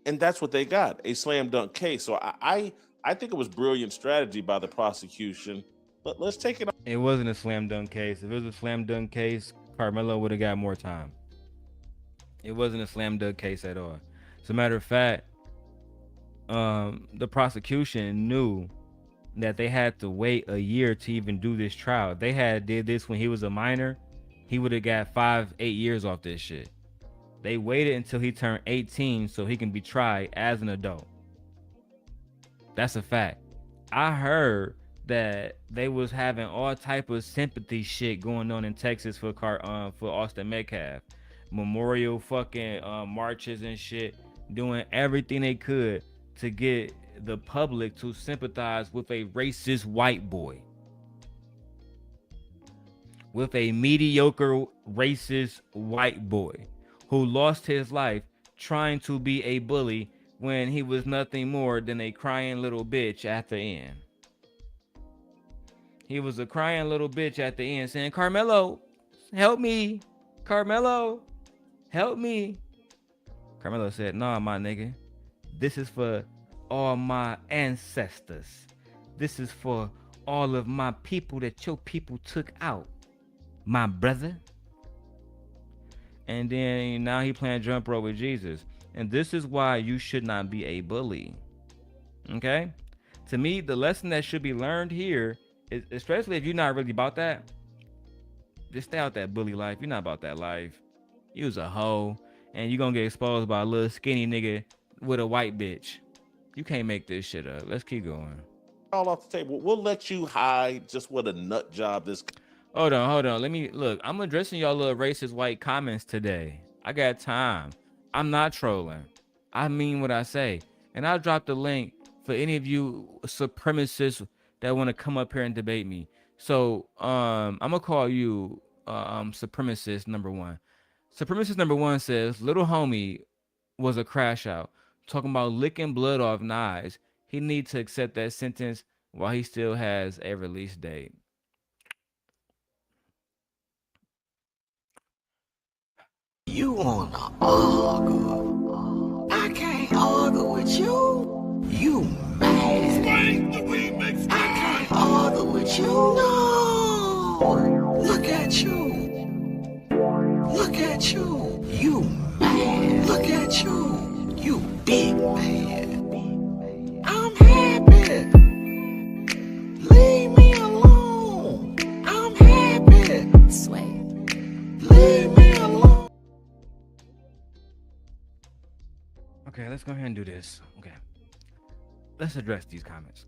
And that's what they got, a slam dunk case. So I think it was brilliant strategy by the prosecution. But let's take it. It wasn't a slam dunk case. If it was a slam dunk case, Carmelo would have got more time. It wasn't a slam dunk case at all. As a matter of fact, the prosecution knew that they had to wait a year to even do this trial. If they had did this when he was a minor, he would have got 5-8 years off this shit. They waited until he turned 18 so he can be tried as an adult. That's a fact. I heard that they was having all type of sympathy shit going on in Texas for Austin Metcalf. Memorial fucking marches and shit, doing everything they could to get the public to sympathize with a racist white boy. With a mediocre racist white boy who lost his life trying to be a bully when he was nothing more than a crying little bitch at the end. He was a crying little bitch at the end saying, Carmelo, help me. Carmelo, help me. Carmelo said, nah, my nigga. This is for all my ancestors. This is for all of my people that your people took out, my brother. And then now he playing jump rope with Jesus. And this is why you should not be a bully. Okay? To me, the lesson that should be learned here is, especially if you're not really about that, just stay out that bully life. You're not about that life. You was a hoe, and you're going to get exposed by a little skinny nigga with a white bitch. You can't make this shit up. Let's keep going. All off the table. We'll let you hide just what a nut job this. Hold on. Let me look. I'm addressing y'all little racist white comments today. I got time. I'm not trolling. I mean what I say. And I'll drop the link for any of you supremacists that want to come up here and debate me. So I'm gonna call you supremacist number one. Supremacist number one says little homie was a crash out, talking about licking blood off knives. He needs to accept that sentence while he still has a release date. You wanna argue? I can't argue with you. You mad? I can't argue with you. No. Look at you. Look at you. You mad? Look at you. You big mad. I'm happy. Leave me alone. I'm happy. Sway. Leave me alone. Okay, let's go ahead and do this. Okay. Let's address these comments.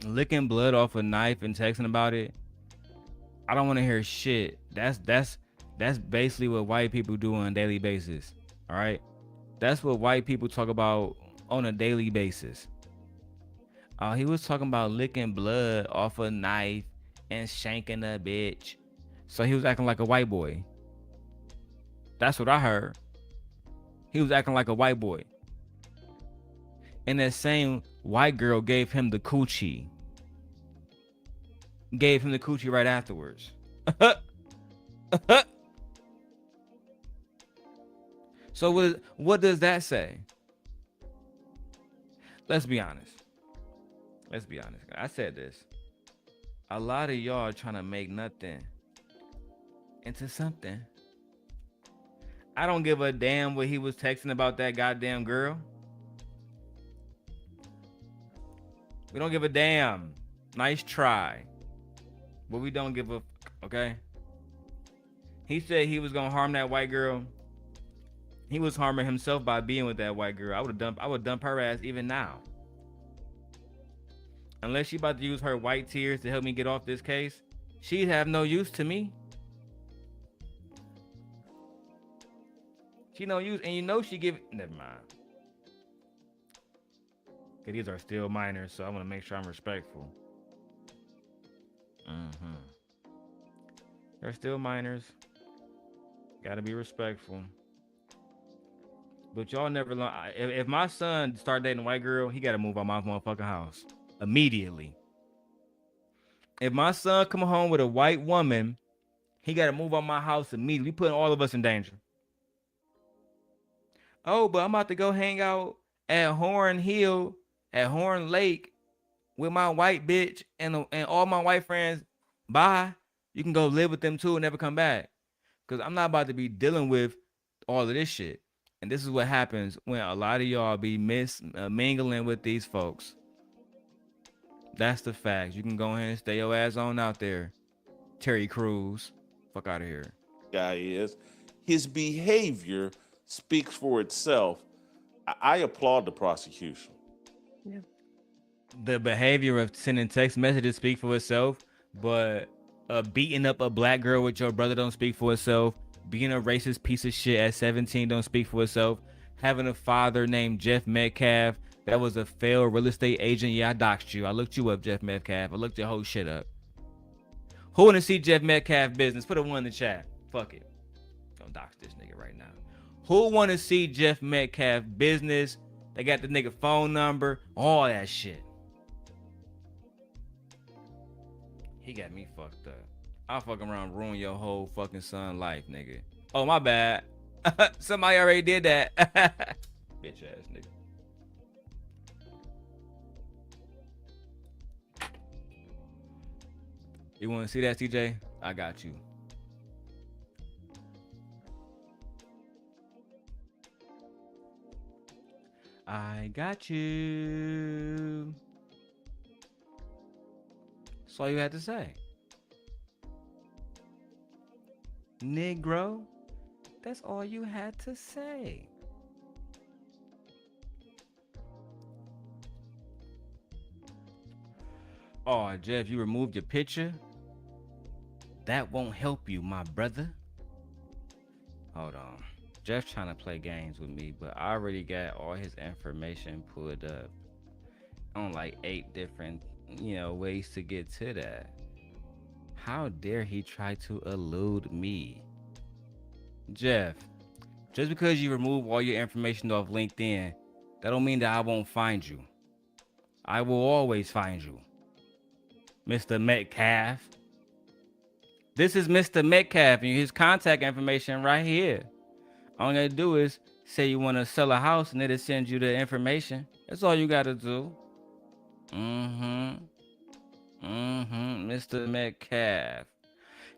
Licking blood off a knife and texting about it. I don't want to hear shit. That's basically what white people do on a daily basis. All right? That's what white people talk about on a daily basis. He was talking about licking blood off a knife and shanking a bitch. So he was acting like a white boy. That's what I heard. He was acting like a white boy. And that same white girl gave him the coochie. Gave him the coochie right afterwards. So what does that say? Let's be honest. I said this. A lot of y'all are trying to make nothing into something. I don't give a damn what he was texting about that goddamn girl. We don't give a damn. Nice try. But we don't give a okay? He said he was gonna harm that white girl. He was harming himself by being with that white girl. I would dump her ass even now. Unless she about to use her white tears to help me get off this case, she'd have no use to me. She no use, and you know she give. Never mind. Okay, these are still minors, so I want to make sure I'm respectful. They're still minors. Gotta be respectful. But y'all never learn. If my son start dating a white girl, he gotta move out my motherfucking house immediately. If my son come home with a white woman, he gotta move out my house immediately. Putting all of us in danger. Oh, but I'm about to go hang out at Horn Hill, at Horn Lake, with my white bitch and all my white friends. Bye. You can go live with them too and never come back. Because I'm not about to be dealing with all of this shit. And this is what happens when a lot of y'all be mingling with these folks. That's the fact. You can go ahead and stay your ass on out there. Terry Crews. Fuck out of here. Guy is. His behavior speaks for itself. I applaud the prosecution. Yeah. The behavior of sending text messages speak for itself, but beating up a black girl with your brother don't speak for itself. Being a racist piece of shit at 17 don't speak for itself. Having a father named Jeff Metcalf that was a failed real estate agent. Yeah, I doxed you. I looked you up, Jeff Metcalf. I looked your whole shit up. Who want to see Jeff Metcalf business? Put a 1 in the chat. Fuck it. Don't dox this nigga right now. Who want to see Jeff Metcalf business? They got the nigga phone number. All that shit. He got me fucked up. I'll fuck around and ruin your whole fucking son life, nigga. Oh, my bad. Somebody already did that. Bitch ass nigga. You want to see that, CJ? I got you. I got you. That's all you had to say. Negro, that's all you had to say. Oh, Jeff, you removed your picture? That won't help you, my brother. Hold on. Jeff's trying to play games with me, but I already got all his information pulled up on like 8 different, ways to get to that. How dare he try to elude me? Jeff, just because you remove all your information off LinkedIn, that don't mean that I won't find you. I will always find you. Mr. Metcalf. This is Mr. Metcalf and his contact information right here. All you gotta do is say you want to sell a house and it'll send you the information. That's all you gotta do. Mr. Metcalf.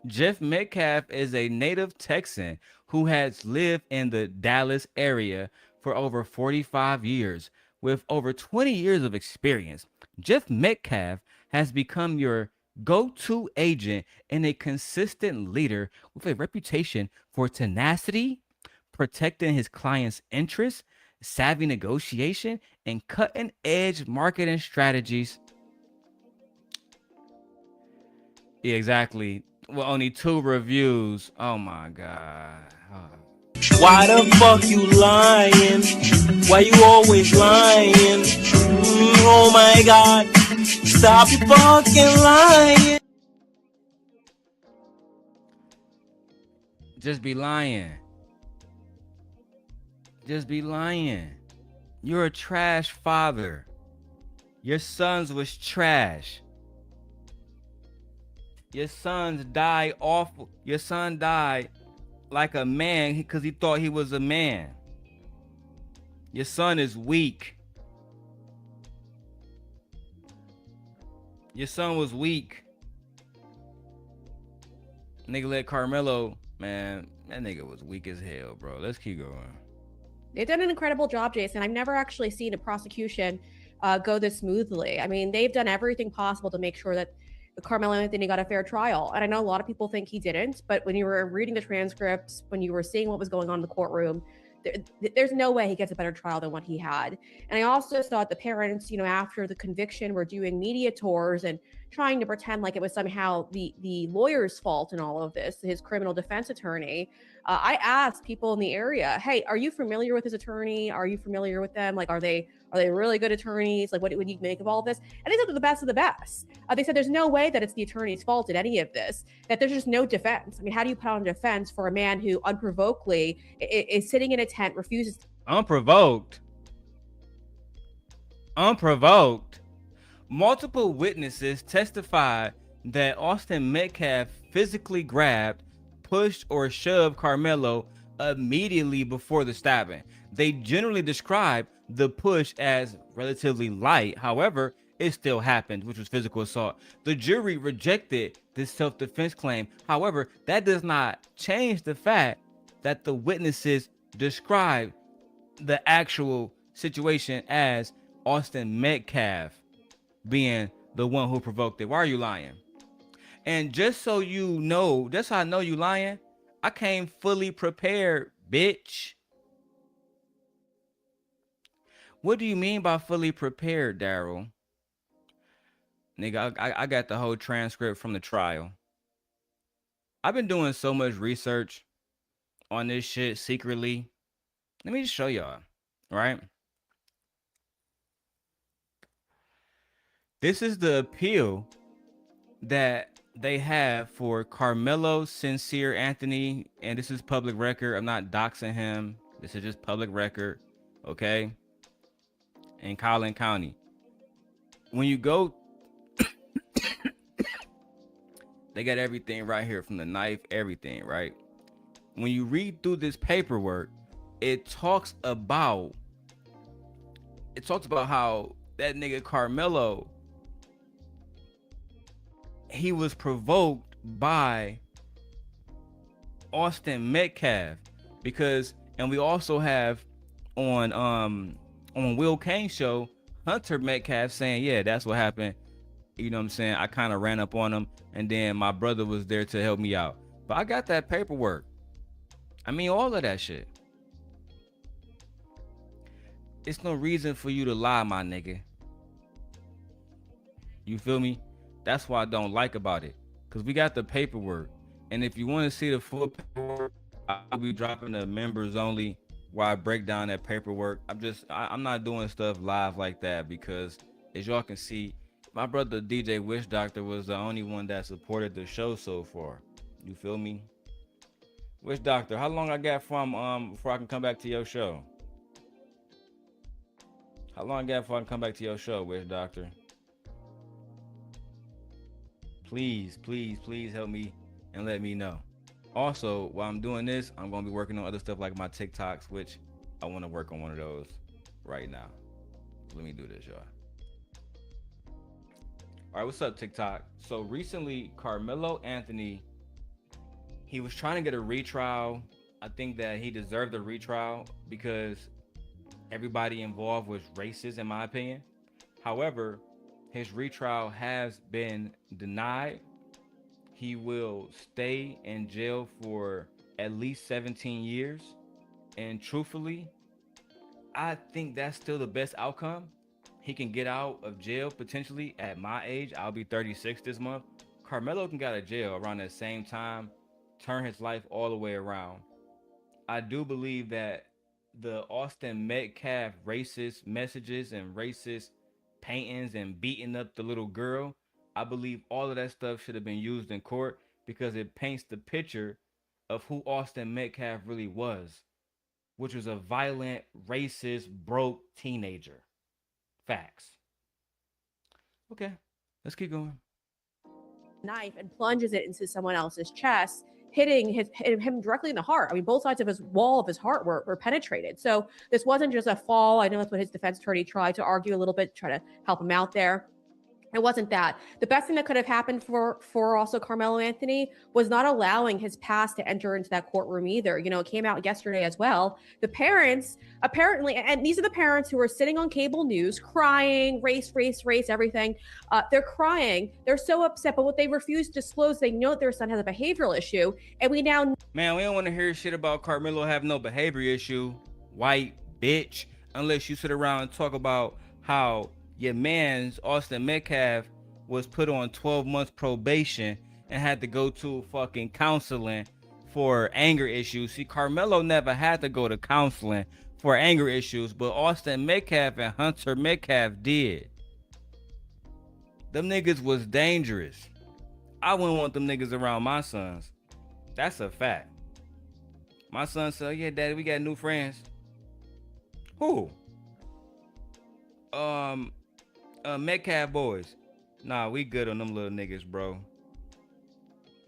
Jeff Metcalf is a native Texan who has lived in the Dallas area for over 45 years. With over 20 years of experience, Jeff Metcalf has become your go-to agent and a consistent leader with a reputation for tenacity, protecting his clients' interests, savvy negotiation, and cutting-edge marketing strategies. Yeah, exactly. Well, only 2 reviews. Oh my God. Oh. Why the fuck you lying? Why you always lying? Oh my God. Stop your fucking lying. Just be lying. Just be lying. You're a trash father. Your sons was trash. Your sons died awful. Your son died like a man because he thought he was a man. Your son is weak. Your son was weak. Nigga let Carmelo Man, that nigga was weak as hell, bro. Let's keep going. They've done an incredible job, Jason. I've never actually seen a prosecution go this smoothly. I mean, they've done everything possible to make sure that Carmelo Anthony got a fair trial. And I know a lot of people think he didn't, but when you were reading the transcripts, when you were seeing what was going on in the courtroom, there's no way he gets a better trial than what he had. And I also thought the parents, after the conviction, were doing media tours and trying to pretend like it was somehow the lawyer's fault in all of this, his criminal defense attorney. I asked people in the area, hey, are you familiar with his attorney? Are you familiar with them? Like, are they really good attorneys? Like, what would you make of all of this? And they said they're the best of the best. They said there's no way that it's the attorney's fault in any of this, that there's just no defense. I mean, how do you put on defense for a man who unprovokedly is sitting in a tent, refuses to— Unprovoked. Multiple witnesses testified that Austin Metcalf physically grabbed, pushed, or shoved Carmelo immediately before the stabbing. They generally describe the push as relatively light. However, it still happened, which was physical assault. The jury rejected this self-defense claim. However, that does not change the fact that the witnesses described the actual situation as Austin Metcalf being the one who provoked it. Why are you lying? And just so you know, that's how I know you lying. I came fully prepared, bitch. What do you mean by fully prepared, Darrel? Nigga, I got the whole transcript from the trial. I've been doing so much research on this shit secretly. Let me just show y'all, right? This is the appeal that they have for Carmelo Sincere Anthony, and this is public record. I'm not doxing him. This is just public record, okay? In Collin County. When you go, they got everything right here, from the knife, everything, right? When you read through this paperwork, it talks about how that nigga Carmelo, he was provoked by Austin Metcalf, because, and we also have on Will Kane's show, Hunter Metcalf saying, yeah, that's what happened. You know what I'm saying? I kind of ran up on him, and then my brother was there to help me out. But I got that paperwork. I mean, all of that shit. It's no reason for you to lie, my nigga. You feel me? That's what I don't like about it, because we got the paperwork. And if you want to see the full paperwork, I'll be dropping the members only where I break down that paperwork. I'm not doing stuff live like that, because as y'all can see, my brother DJ Wish Doctor was the only one that supported the show so far. You feel me? Wish Doctor, how long I got from before I can come back to your show? How long I got before I can come back to your show, Wish Doctor? Please, please, please help me and let me know. Also, while I'm doing this, I'm going to be working on other stuff like my TikToks, which I want to work on one of those right now. Let me do this, y'all. All right, what's up, TikTok? So recently, Carmelo Anthony, he was trying to get a retrial. I think that he deserved a retrial because everybody involved was racist, in my opinion. However, his retrial has been denied. He will stay in jail for at least 17 years. And truthfully, I think that's still the best outcome. He can get out of jail potentially at my age. I'll be 36 this month. Carmelo can get out of jail around that same time, turn his life all the way around. I do believe that the Austin Metcalf racist messages and racist paintings and beating up the little girl, I believe all of that stuff should have been used in court, because it paints the picture of who Austin Metcalf really was, which was a violent, racist, broke teenager. Facts. Okay, let's keep going. Knife and plunges it into someone else's chest, hitting him directly in the heart. I mean, both sides of his wall of his heart were penetrated. So this wasn't just a fall. I know that's what his defense attorney tried to argue a little bit, try to help him out there. It wasn't that. The best thing that could have happened for also Carmelo Anthony was not allowing his past to enter into that courtroom either. You know, it came out yesterday as well. The parents apparently, and these are the parents who are sitting on cable news crying, race, everything. They're crying. They're so upset. But what they refuse to disclose, they know their son has a behavioral issue. And we now... Man, we don't want to hear shit about Carmelo having no behavior issue, white bitch, unless you sit around and talk about how your man's Austin Metcalf was put on 12 months probation and had to go to fucking counseling for anger issues. See, Carmelo never had to go to counseling for anger issues, but Austin Metcalf and Hunter Metcalf did. Them niggas was dangerous. I wouldn't want them niggas around my sons. That's a fact. My son said, yeah, daddy, we got new friends. Who? Metcalf boys. Nah, we good on them little niggas, bro.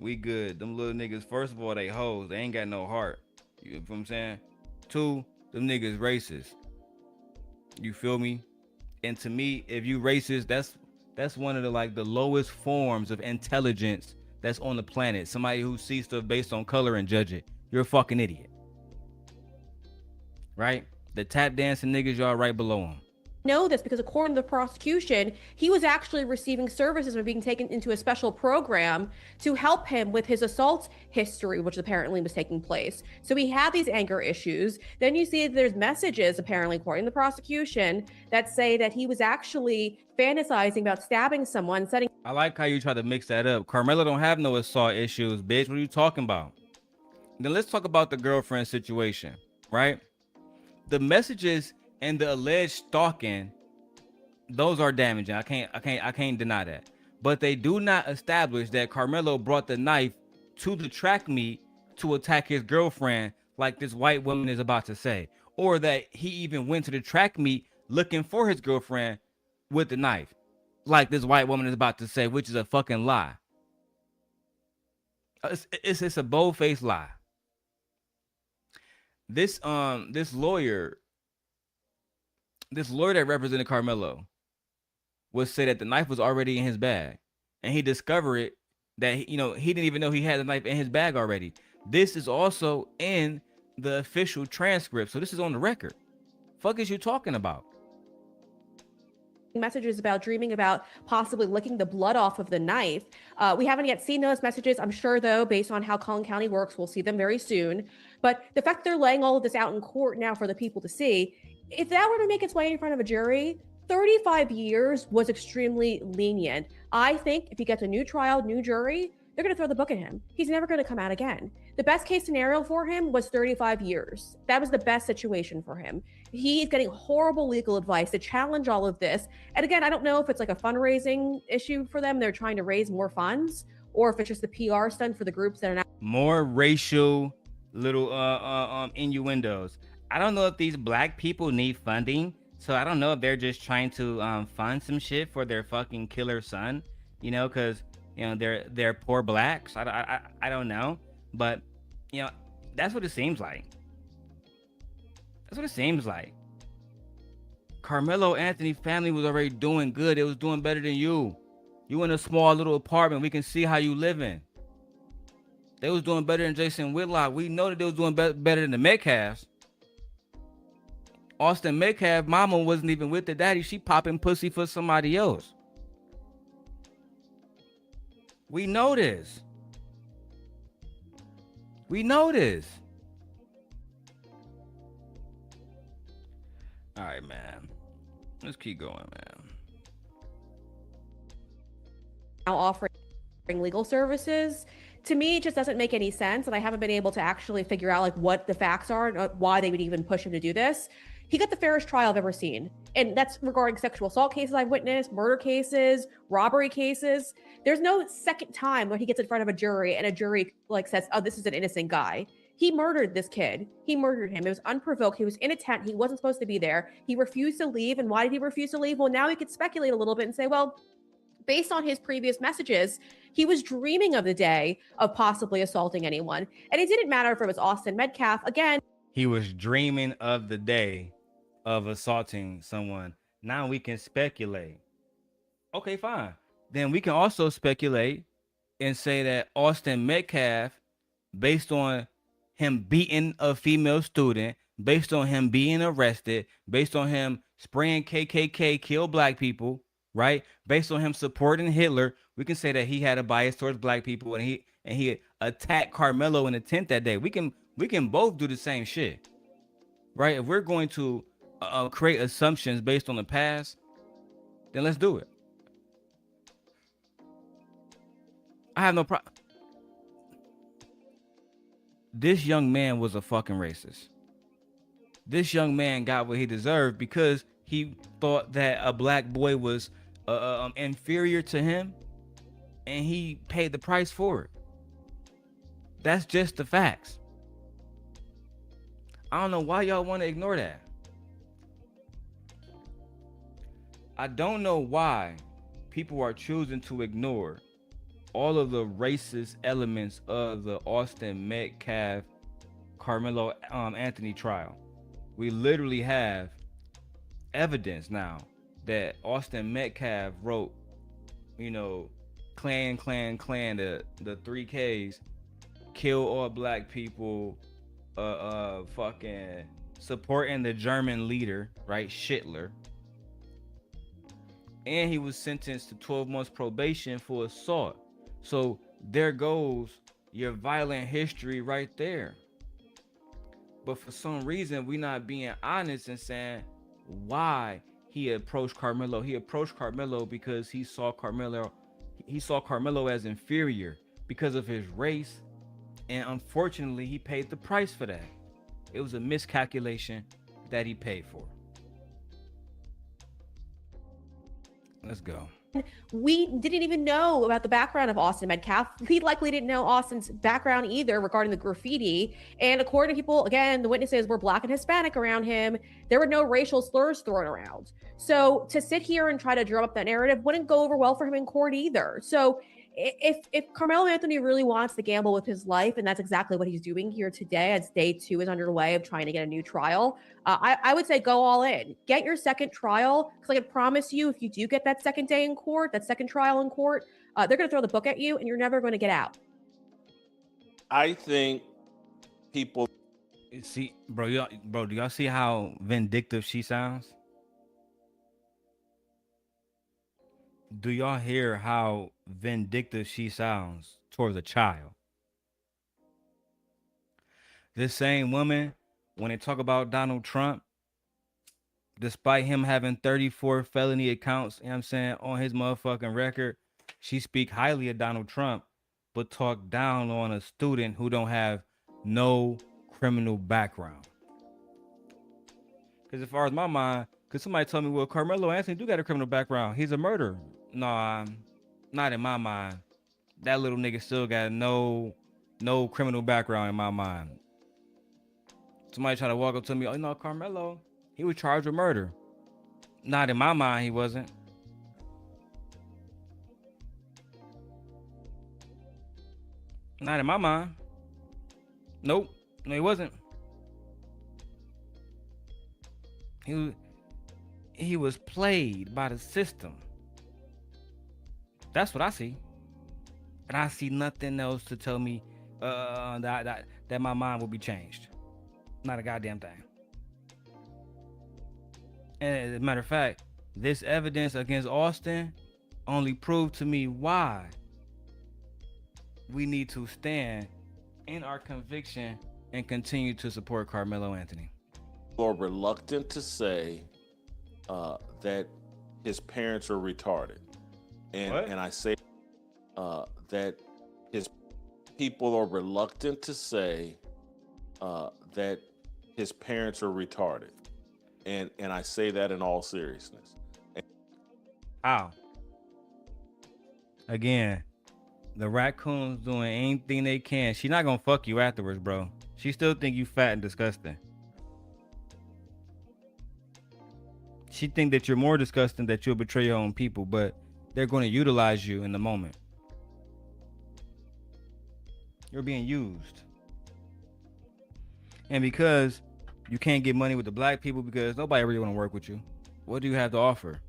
We good. Them little niggas, first of all, they hoes. They ain't got no heart. You know what I'm saying? 2, them niggas racist. You feel me? And to me, if you racist, that's one of the lowest forms of intelligence that's on the planet. Somebody who sees stuff based on color and judge it. You're a fucking idiot. Right? The tap dancing niggas, y'all right below them. Know this because according to the prosecution, he was actually receiving services or being taken into a special program to help him with his assault history, which apparently was taking place. So he had these anger issues. Then you see there's messages, apparently, according to the prosecution, that say that he was actually fantasizing about stabbing someone, setting... I like how you try to mix that up. Carmelo don't have no assault issues, bitch. What are you talking about? Then let's talk about the girlfriend situation, right? The messages and the alleged stalking, those are damaging. I can't deny that. But they do not establish that Carmelo brought the knife to the track meet to attack his girlfriend, like this white woman is about to say, or that he even went to the track meet looking for his girlfriend with the knife, like this white woman is about to say, which is a fucking lie. It's a bold-faced lie. This lawyer that represented Carmelo would say that the knife was already in his bag, and he discovered that he didn't even know he had the knife in his bag already. This is also in the official transcript, so this is on the record. Fuck is you talking about? Messages about dreaming about possibly licking the blood off of the knife. We haven't yet seen those messages. I'm sure, though, based on how Collin County works, we'll see them very soon. But the fact that they're laying all of this out in court now for the people to see, if that were to make its way in front of a jury, 35 years was extremely lenient. I think if he gets a new trial, new jury, they're going to throw the book at him. He's never going to come out again. The best case scenario for him was 35 years. That was the best situation for him. He's getting horrible legal advice to challenge all of this. And again, I don't know if it's like a fundraising issue for them. They're trying to raise more funds, or if it's just the PR stunt for the groups that are now. More racial little innuendos. I don't know if these black people need funding. So I don't know if they're just trying to fund some shit for their fucking killer son, because they're poor blacks. I don't know, but that's what it seems like. That's what it seems like. Carmelo Anthony family was already doing good. It was doing better than you. You in a small little apartment. We can see how you living. They was doing better than Jason Whitlock. We know that they was doing better than the Metcalfs. Austin Metcalf mama wasn't even with the daddy. She popping pussy for somebody else. We know this. We know this. All right, man. Let's keep going, man. Now offering legal services. To me, it just doesn't make any sense. And I haven't been able to actually figure out like what the facts are and why they would even push him to do this. He got the fairest trial I've ever seen. And that's regarding sexual assault cases I've witnessed, murder cases, robbery cases. There's no second time where he gets in front of a jury and a jury like says, oh, this is an innocent guy. He murdered this kid. He murdered him. It was unprovoked. He was in a tent. He wasn't supposed to be there. He refused to leave. And why did he refuse to leave? Well, now we could speculate a little bit and say, well, based on his previous messages, he was dreaming of the day of possibly assaulting anyone. And it didn't matter if it was Austin Metcalf. Again, he was dreaming of the day of assaulting someone. Now we can speculate. Okay, fine. then we can also speculate and say that Austin Metcalf, based on him beating a female student, based on him being arrested, based on him spraying KKK, kill black people, right? Based on him supporting Hitler, we can say that he had a bias towards black people, and he attacked Carmelo in the tent that day. We can both do the same shit, right? If we're going to create assumptions based on the past, then let's do it. I have no problem. This young man was a fucking racist. This young man got what he deserved because he thought that a black boy was inferior to him, and he paid the price for it. That's just the facts. I don't know why y'all want to ignore that. I don't know why people are choosing to ignore all of the racist elements of the Austin Metcalf Carmelo Anthony trial. We literally have evidence now that Austin Metcalf wrote, clan, the 3Ks, kill all black people, fucking supporting the German leader, right, Hitler. And he was sentenced to 12 months probation for assault. So there goes your violent history right there. But for some reason, we're not being honest and saying why he approached Carmelo. He approached Carmelo because he saw Carmelo as inferior because of his race. And unfortunately, he paid the price for that. It was a miscalculation that he paid for. Let's go. We didn't even know about the background of Austin Metcalf. We likely didn't know Austin's background either regarding the graffiti. And according to people, again, the witnesses were Black and Hispanic around him. There were no racial slurs thrown around. So to sit here and try to drum up that narrative wouldn't go over well for him in court either. So if Carmelo Anthony really wants to gamble with his life, and that's exactly what he's doing here today as day 2 is underway of trying to get a new trial, I would say go all in. Get your second trial, because I can promise you, if you do get that second day in court, that second trial in court, they're going to throw the book at you, and you're never going to get out. I think people see, bro, do y'all see how vindictive she sounds? Do y'all hear how vindictive she sounds towards a child? This same woman, when they talk about Donald Trump, despite him having 34 felony accounts, you know what I'm saying, on his motherfucking record, she speak highly of Donald Trump, but talk down on a student who don't have no criminal background. Because as far as my mind, because somebody told me, well, Carmelo Anthony do got a criminal background. He's a murderer. No, not in my mind. That little nigga still got no criminal background in my mind. Somebody try to walk up to me, oh no, Carmelo, he was charged with murder. Not in my mind, he wasn't. Not in my mind. Nope. No, he wasn't. He was played by the system. That's what I see. And I see nothing else to tell me that my mind will be changed. Not a goddamn thing. And as a matter of fact, this evidence against Austin only proved to me why we need to stand in our conviction and continue to support Carmelo Anthony. are reluctant to say that his parents are retarded. And I say that his people are reluctant to say that his parents are retarded. And I say that in all seriousness. How? Again, the raccoon's doing anything they can. She's not gonna fuck you afterwards, bro. She still think you fat and disgusting. She think that you're more disgusting, that you'll betray your own people, but they're going to utilize you in the moment. You're being used. And because you can't get money with the black people because nobody really want to work with you, what do you have to offer?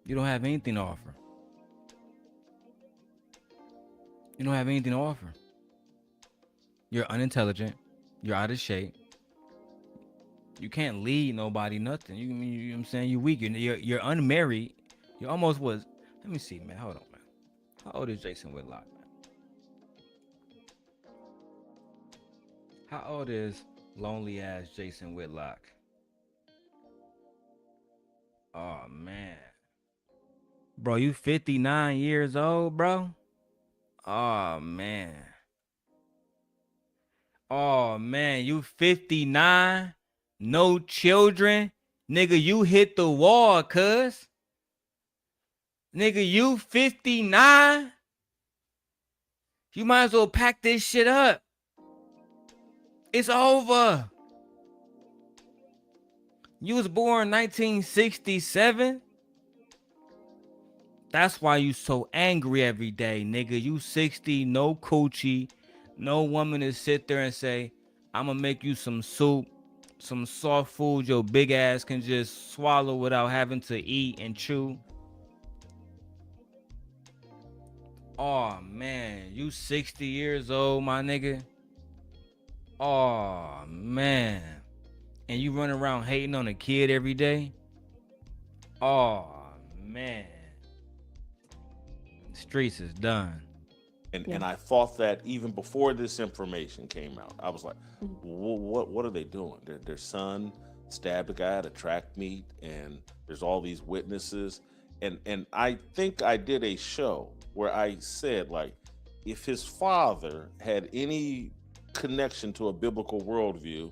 You don't have anything to offer. You don't have anything to offer. You're unintelligent. You're out of shape. You can't lead nobody, nothing. You know what I'm saying? You're weak. You're unmarried. You almost was. Let me see, man. Hold on, man. How old is Jason Whitlock, man? How old is lonely ass Jason Whitlock? Oh, man. Bro, you 59 years old, bro? Oh, man. Oh, man. You 59? No children? Nigga, you hit the wall, cuz. Nigga, you 59? You might as well pack this shit up. It's over. You was born 1967. That's why you so angry every day, nigga. You 60, no coochie, no woman to sit there and say, I'm gonna make you some soup, some soft food your big ass can just swallow without having to eat and chew. Oh, man, you 60 years old, my nigga. Oh, man. And you run around hating on a kid every day? Oh, man. Streets is done. And I thought that even before this information came out, I was like, what are they doing? Their son stabbed a guy at a track meet, and there's all these witnesses. And I think I did a show where I said, like, if his father had any connection to a biblical worldview,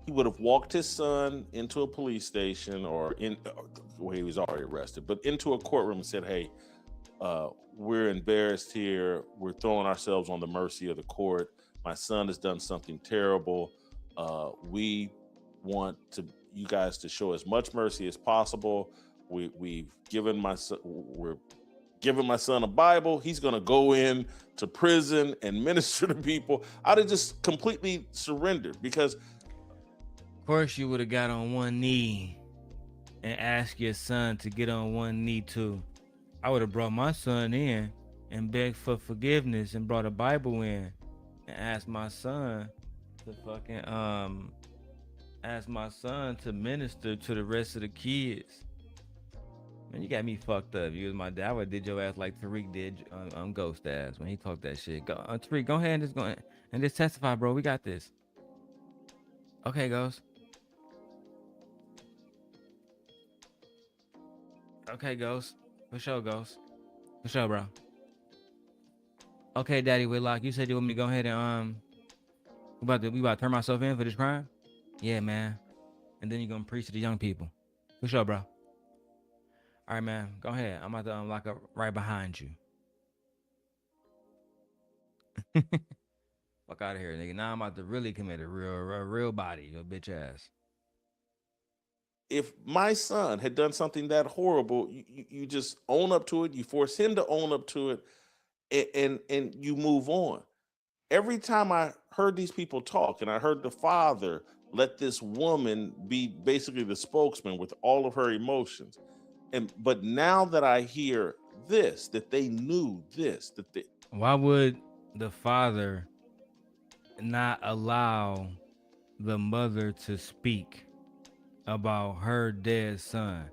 he would have walked his son into a police station or well, he was already arrested, but into a courtroom and said, hey, we're embarrassed here. We're throwing ourselves on the mercy of the court. My son has done something terrible. We want you guys to show as much mercy as possible. We're giving my son a Bible. He's going to go in to prison and minister to people. I'd have just completely surrendered because, of course, you would have got on one knee and asked your son to get on one knee too. I would have brought my son in and begged for forgiveness and brought a Bible in and asked my son to minister to the rest of the kids. Man, you got me fucked up. You was my dad. I would have did your ass like Tariq did Ghost ass when he talked that shit. Tariq, go ahead and just testify, bro. We got this. Okay, Ghost. Okay, Ghost. For sure, Ghost. For sure, bro. Okay, Daddy Whitlock, you said you want me to go ahead and we about to turn myself in for this crime? Yeah, man. And then you're gonna preach to the young people. For sure, bro. All right, man. Go ahead. I'm about to unlock up right behind you. Fuck out of here, nigga. Now I'm about to really commit a real body, your bitch ass. if my son had done something that horrible, you just own up to it. You force him to own up to it, and you move on. Every time I heard these people talk, and I heard the father let this woman be basically the spokesman with all of her emotions, but now that I hear this, that they knew this, why would the father not allow the mother to speak about her dead son?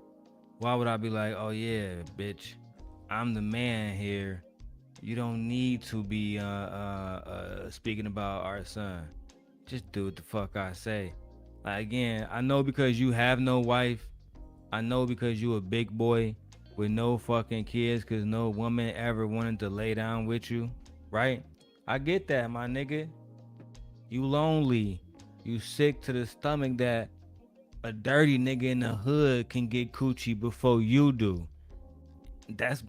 Why would I be like, oh yeah, bitch, I'm the man here. You don't need to be speaking about our son. Just do what the fuck I say. Like, again, I know because you have no wife. I know because you a big boy with no fucking kids, because no woman ever wanted to lay down with you, right? I get that, my nigga. You lonely. You sick to the stomach that a dirty nigga in the hood can get coochie before you do. That's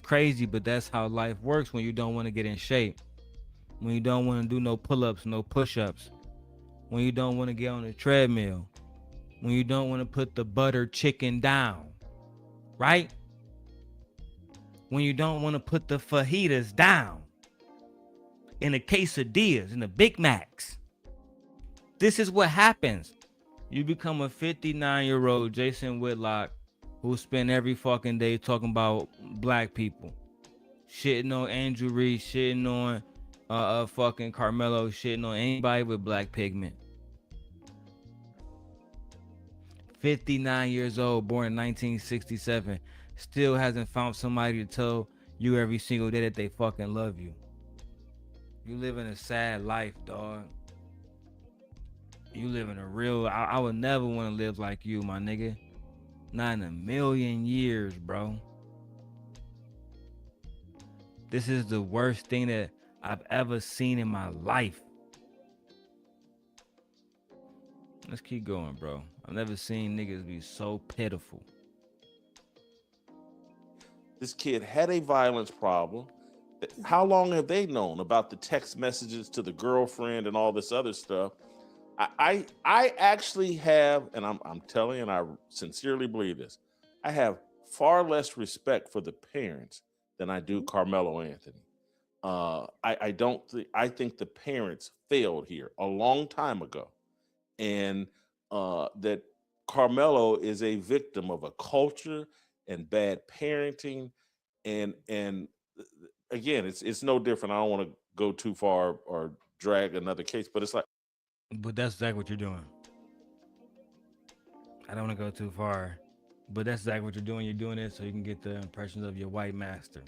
crazy, but that's how life works when you don't want to get in shape. When you don't want to do no pull-ups, no push-ups. When you don't want to get on the treadmill. When you don't want to put the butter chicken down. Right? When you don't want to put the fajitas down. In the quesadillas, in the Big Macs. This is what happens. You become a 59-year-old Jason Whitlock who spend every fucking day talking about black people, shitting on Andrew Reed, shitting on fucking Carmelo, shitting on anybody with black pigment. 59 years old, born in 1967, still hasn't found somebody to tell you every single day that they fucking love you. You live in a sad life, dog. You live in a real... I would never want to live like you, my nigga. Not in a million years, bro. This is the worst thing that I've ever seen in my life. Let's keep going, bro. I've never seen niggas be so pitiful. This kid had a violence problem. How long have they known about the text messages to the girlfriend and all this other stuff? I actually have, and I'm telling you, and I sincerely believe this, I have far less respect for the parents than I do Carmelo Anthony. I think the parents failed here a long time ago, and that Carmelo is a victim of a culture and bad parenting, and again, it's no different. I don't want to go too far or drag another case, but it's like. But that's exactly what you're doing. I don't want to go too far, but that's exactly what you're doing. You're doing it so you can get the impressions of your white master.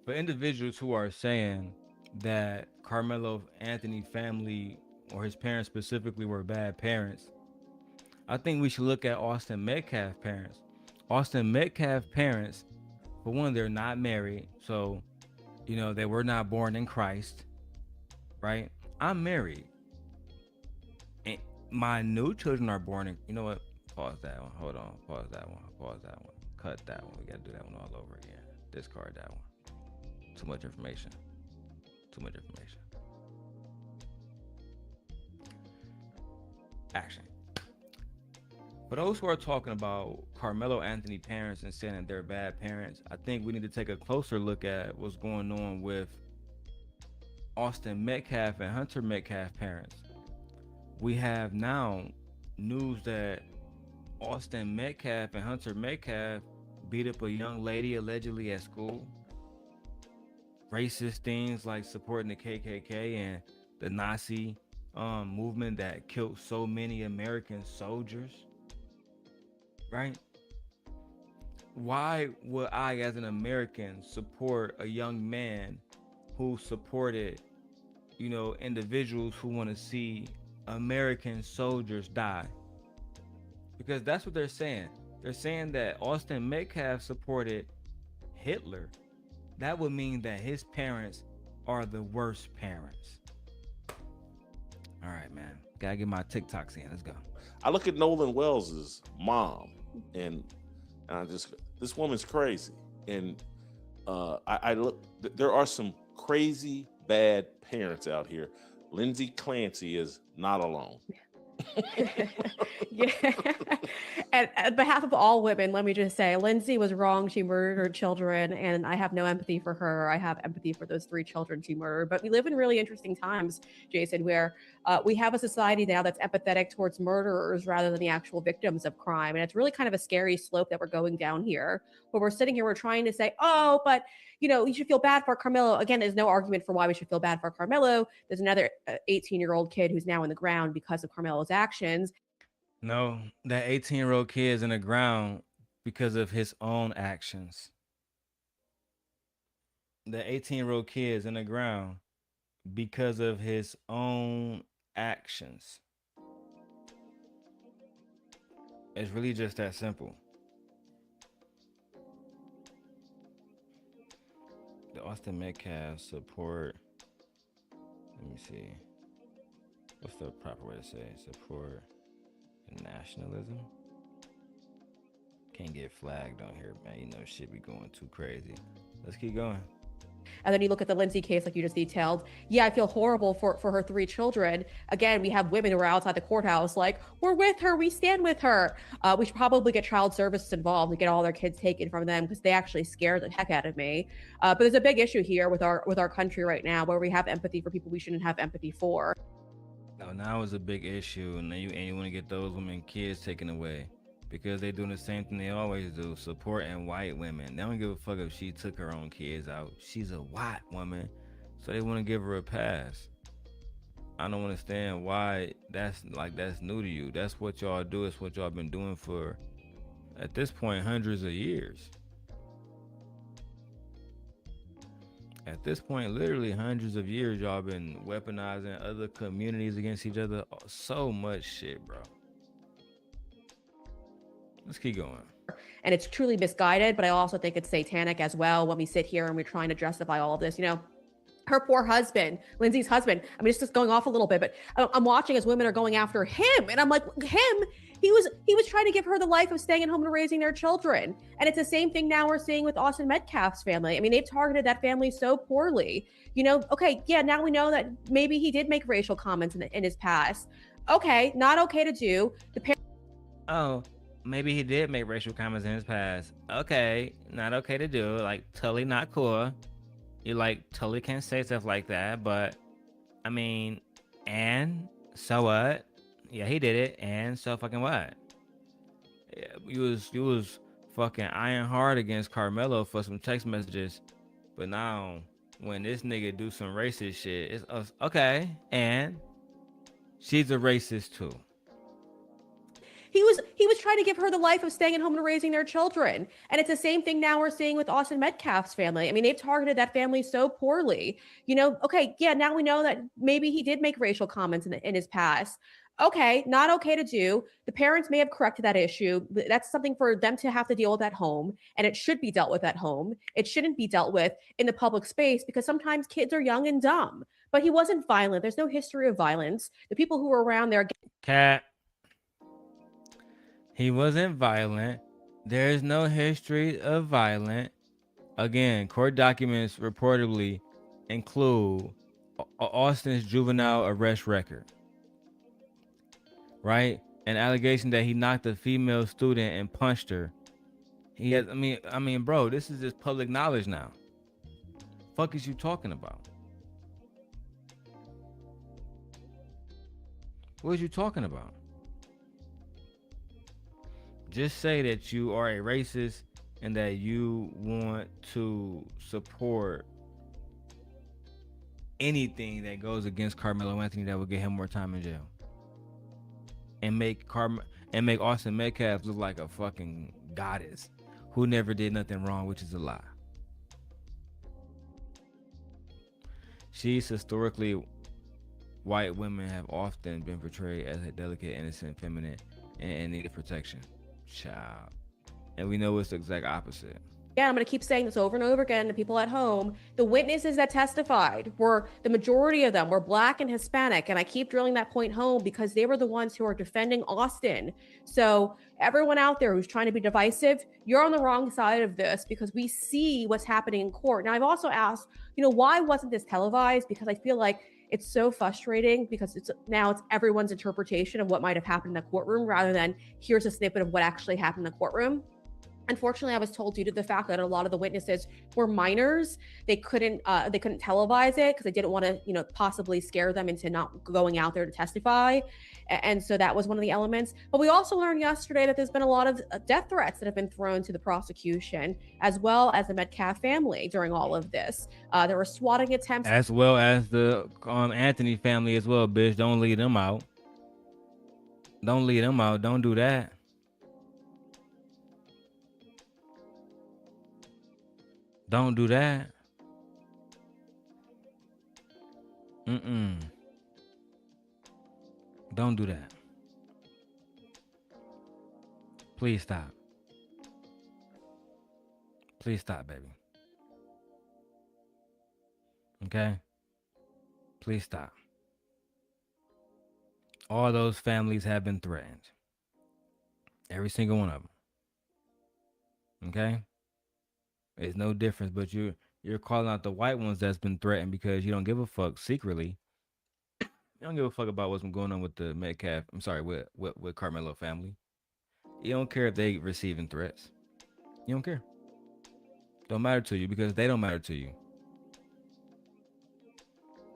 For individuals who are saying that Carmelo Anthony family or his parents specifically were bad parents, I think we should look at Austin Metcalf parents. Austin Metcalf parents, for one, they're not married, so they were not born in Christ, right? I'm married, and my new children are born in. You know what? Pause that one. Hold on. Pause that one. Pause that one. Cut that one. We gotta do that one all over again. Discard that one. Too much information. Too much information. Action. For those who are talking about Carmelo Anthony parents and saying that they're bad parents, I think we need to take a closer look at what's going on with Austin Metcalf and Hunter Metcalf parents. We have now news that Austin Metcalf and Hunter Metcalf beat up a young lady allegedly at school. Racist things like supporting the KKK and the Nazi movement that killed so many American soldiers. Right? Why would I, as an American, support a young man who supported, individuals who want to see American soldiers die? Because that's what they're saying. They're saying that Austin Metcalf supported Hitler. That would mean that his parents are the worst parents. All right, man. Gotta get my TikToks in. Let's go. I look at Nolan Wells's mom, and this woman's crazy. And I look. There are some crazy bad parents out here. Lindsay Clancy is not alone. Yeah. And on behalf of all women, let me just say, Lindsay was wrong. She murdered her children, and I have no empathy for her. I have empathy for those 3 children she murdered. But we live in really interesting times, Jason, where we have a society now that's empathetic towards murderers rather than the actual victims of crime. And it's really kind of a scary slope that we're going down here, where we're sitting here, we're trying to say, oh, but you should feel bad for Carmelo. Again, there's no argument for why we should feel bad for Carmelo. There's another 18-year-old kid who's now in the ground because of Carmelo's actions. No, that 18-year-old kid is in the ground because of his own actions. The 18-year-old kid is in the ground because of his own actions. It's really just that simple. The Austin Metcalf support. Let me see. What's the proper way to say it? Support nationalism. Can't get flagged on here, man. Shit be going too crazy. Let's keep going. And then you look at the Lindsay case, like you just detailed. Yeah, I feel horrible for her 3 children. Again, we have women who are outside the courthouse like, we're with her, we stand with her. We should probably get child services involved to get all their kids taken from them, because they actually scare the heck out of me. But there's a big issue here with our country right now, where we have empathy for people we shouldn't have empathy for. Now is a big issue, and you want to get those women kids taken away. because they doing the same thing they always do, supporting white women. They don't give a fuck if she took her own kids out. She's a white woman, so they want to give her a pass. I don't understand why that's new to you. That's what y'all do. It's what y'all been doing for, at this point, hundreds of years. At this point, literally hundreds of years, y'all been weaponizing other communities against each other. So much shit, bro. Let's keep going. And it's truly misguided, but I also think it's satanic as well when we sit here and we're trying to justify all of this. You know, her poor husband, Lindsay's husband. I mean, it's just going off a little bit, but I'm watching as women are going after him, and I'm like, him. He was trying to give her the life of staying at home and raising their children. And it's the same thing now we're seeing with Austin Metcalf's family. I mean, they've targeted that family so poorly. You know, okay, yeah, now we know that maybe he did make racial comments in his past. Okay, not okay to do. Oh, maybe he did make racial comments in his past. Okay, not okay to do. Like, totally not cool. You like totally can't say stuff like that, but I mean, and so what? Yeah, he did it, and so fucking what? Yeah, you was fucking iron hard against Carmelo for some text messages, but now when this nigga do some racist shit, it's us. Okay, and she's a racist too. He was trying to give her the life of staying at home and raising their children. And it's the same thing now we're seeing with Austin Metcalf's family. I mean, they've targeted that family so poorly. You know, okay, yeah, now we know that maybe he did make racial comments in his past. Okay, not okay to do. The parents may have corrected that issue. That's something for them to have to deal with at home, and it should be dealt with at home. It shouldn't be dealt with in the public space because sometimes kids are young and dumb. But he wasn't violent. There's no history of violence. The people who were around there. Cat. He wasn't violent. There is no history of violence. Again, court documents reportedly include Austin's juvenile arrest record. Right? An allegation that he knocked a female student and punched her. He has, I mean, bro, this is just public knowledge now. Fuck is you talking about? What is you talking about? Just say that you are a racist and that you want to support anything that goes against Carmelo Anthony that will get him more time in jail. And make Austin Metcalf look like a fucking goddess who never did nothing wrong, which is a lie. She's historically, white women have often been portrayed as a delicate, innocent, feminine, and needed protection. Child. And we know it's the exact opposite. Yeah, I'm going to keep saying this over and over again to people at home. The witnesses that testified were, the majority of them were Black and Hispanic. And I keep drilling that point home because they were the ones who are defending Austin. So everyone out there who's trying to be divisive, you're on the wrong side of this because we see what's happening in court. Now, I've also asked, you know, why wasn't this televised? Because I feel like it's so frustrating because it's everyone's interpretation of what might have happened in the courtroom rather than here's a snippet of what actually happened in the courtroom. Unfortunately, I was told due to the fact that a lot of the witnesses were minors, they couldn't televise it because they didn't want to, you know, possibly scare them into not going out there to testify. And so that was one of the elements. But we also learned yesterday that there's been a lot of death threats that have been thrown to the prosecution, as well as the Metcalf family during all of this. There were swatting attempts. As well as the Anthony family as well, bitch. Don't leave them out. Don't leave them out. Don't do that. Don't do that. Don't do that. Please stop. Please stop, baby. Okay? Please stop. All those families have been threatened. Every single one of them. Okay? It's no difference, but you're calling out the white ones that's been threatened because you don't give a fuck secretly. You don't give a fuck about what's been going on with the Metcalf. I'm sorry, with Carmelo family. You don't care if they receiving threats. You don't care. Don't matter to you because they don't matter to you.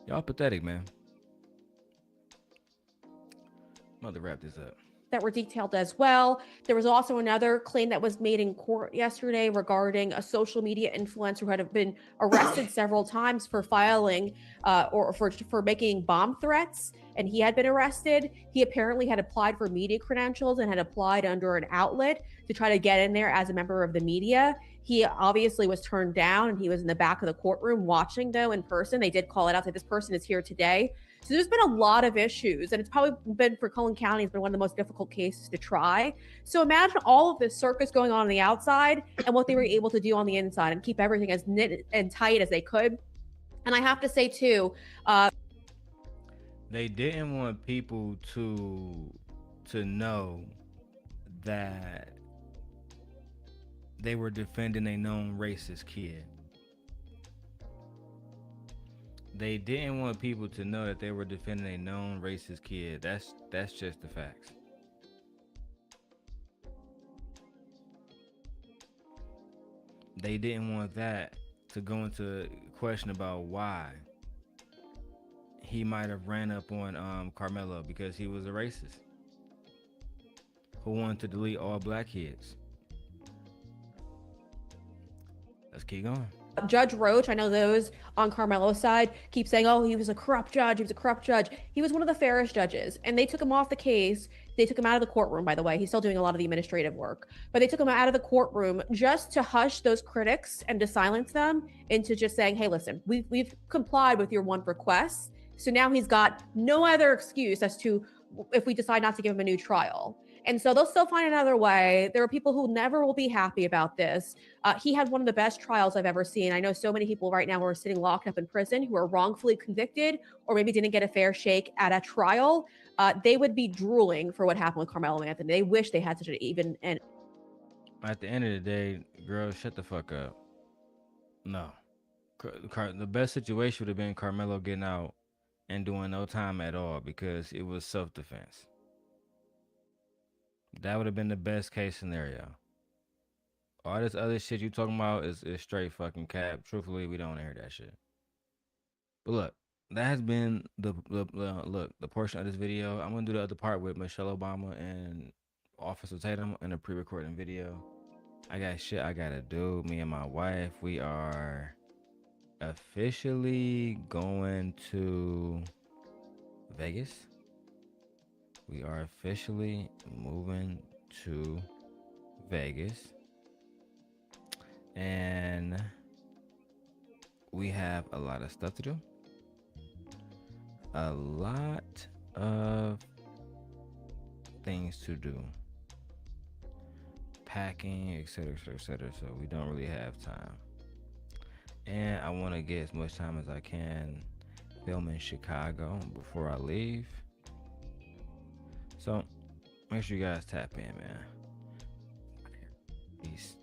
Y'all pathetic, man. I'm about to wrap this up. that were detailed as well. There was also another claim that was made in court yesterday regarding a social media influencer who had been arrested several times for filing or for making bomb threats, and he had been arrested. He apparently had applied for media credentials and had applied under an outlet to try to get in there as a member of the media. He obviously was turned down, and he was in the back of the courtroom watching, though, in person. They did call it out, say this person is here today. So there's been a lot of issues, and it's probably been, for Cullen County, it's been one of the most difficult cases to try. So imagine all of this circus going on the outside and what they were able to do on the inside and keep everything as knit and tight as they could. And I have to say, too, they didn't want people to know that they were defending a known racist kid. They didn't want people to know that they were defending a known racist kid. That's just the facts. They didn't want that to go into question about why he might have ran up on Carmelo because he was a racist who wanted to delete all black kids. Let's keep going. Judge Roach, I know those on Carmelo's side keep saying, oh, he was a corrupt judge. He was a corrupt judge. He was one of the fairest judges, and they took him off the case. They took him out of the courtroom, by the way. He's still doing a lot of the administrative work, but they took him out of the courtroom just to hush those critics and to silence them into just saying, hey, listen, we've complied with your one request. So now he's got no other excuse as to if we decide not to give him a new trial. And so they'll still find another way. There are people who never will be happy about this. He had one of the best trials I've ever seen. I know so many people right now who are sitting locked up in prison who are wrongfully convicted or maybe didn't get a fair shake at a trial. They would be drooling for what happened with Carmelo Anthony. They wish they had such an even end. At the end of the day, girl, shut the fuck up. No. The best situation would have been Carmelo getting out and doing no time at all because it was self-defense. That would have been the best case scenario. All this other shit you talking about is straight fucking cap. Truthfully, we don't hear that shit. But look, that has been the portion of this video. I'm gonna do the other part with Michelle Obama and Officer Tatum in a pre-recording video. I got shit I gotta do. Me and my wife, we are officially going to Vegas. We are officially moving to Vegas. And we have a lot of stuff to do. A lot of things to do. Packing, etc., etc., etc. So we don't really have time. And I want to get as much time as I can filming Chicago before I leave. So make sure you guys tap in, man. Peace.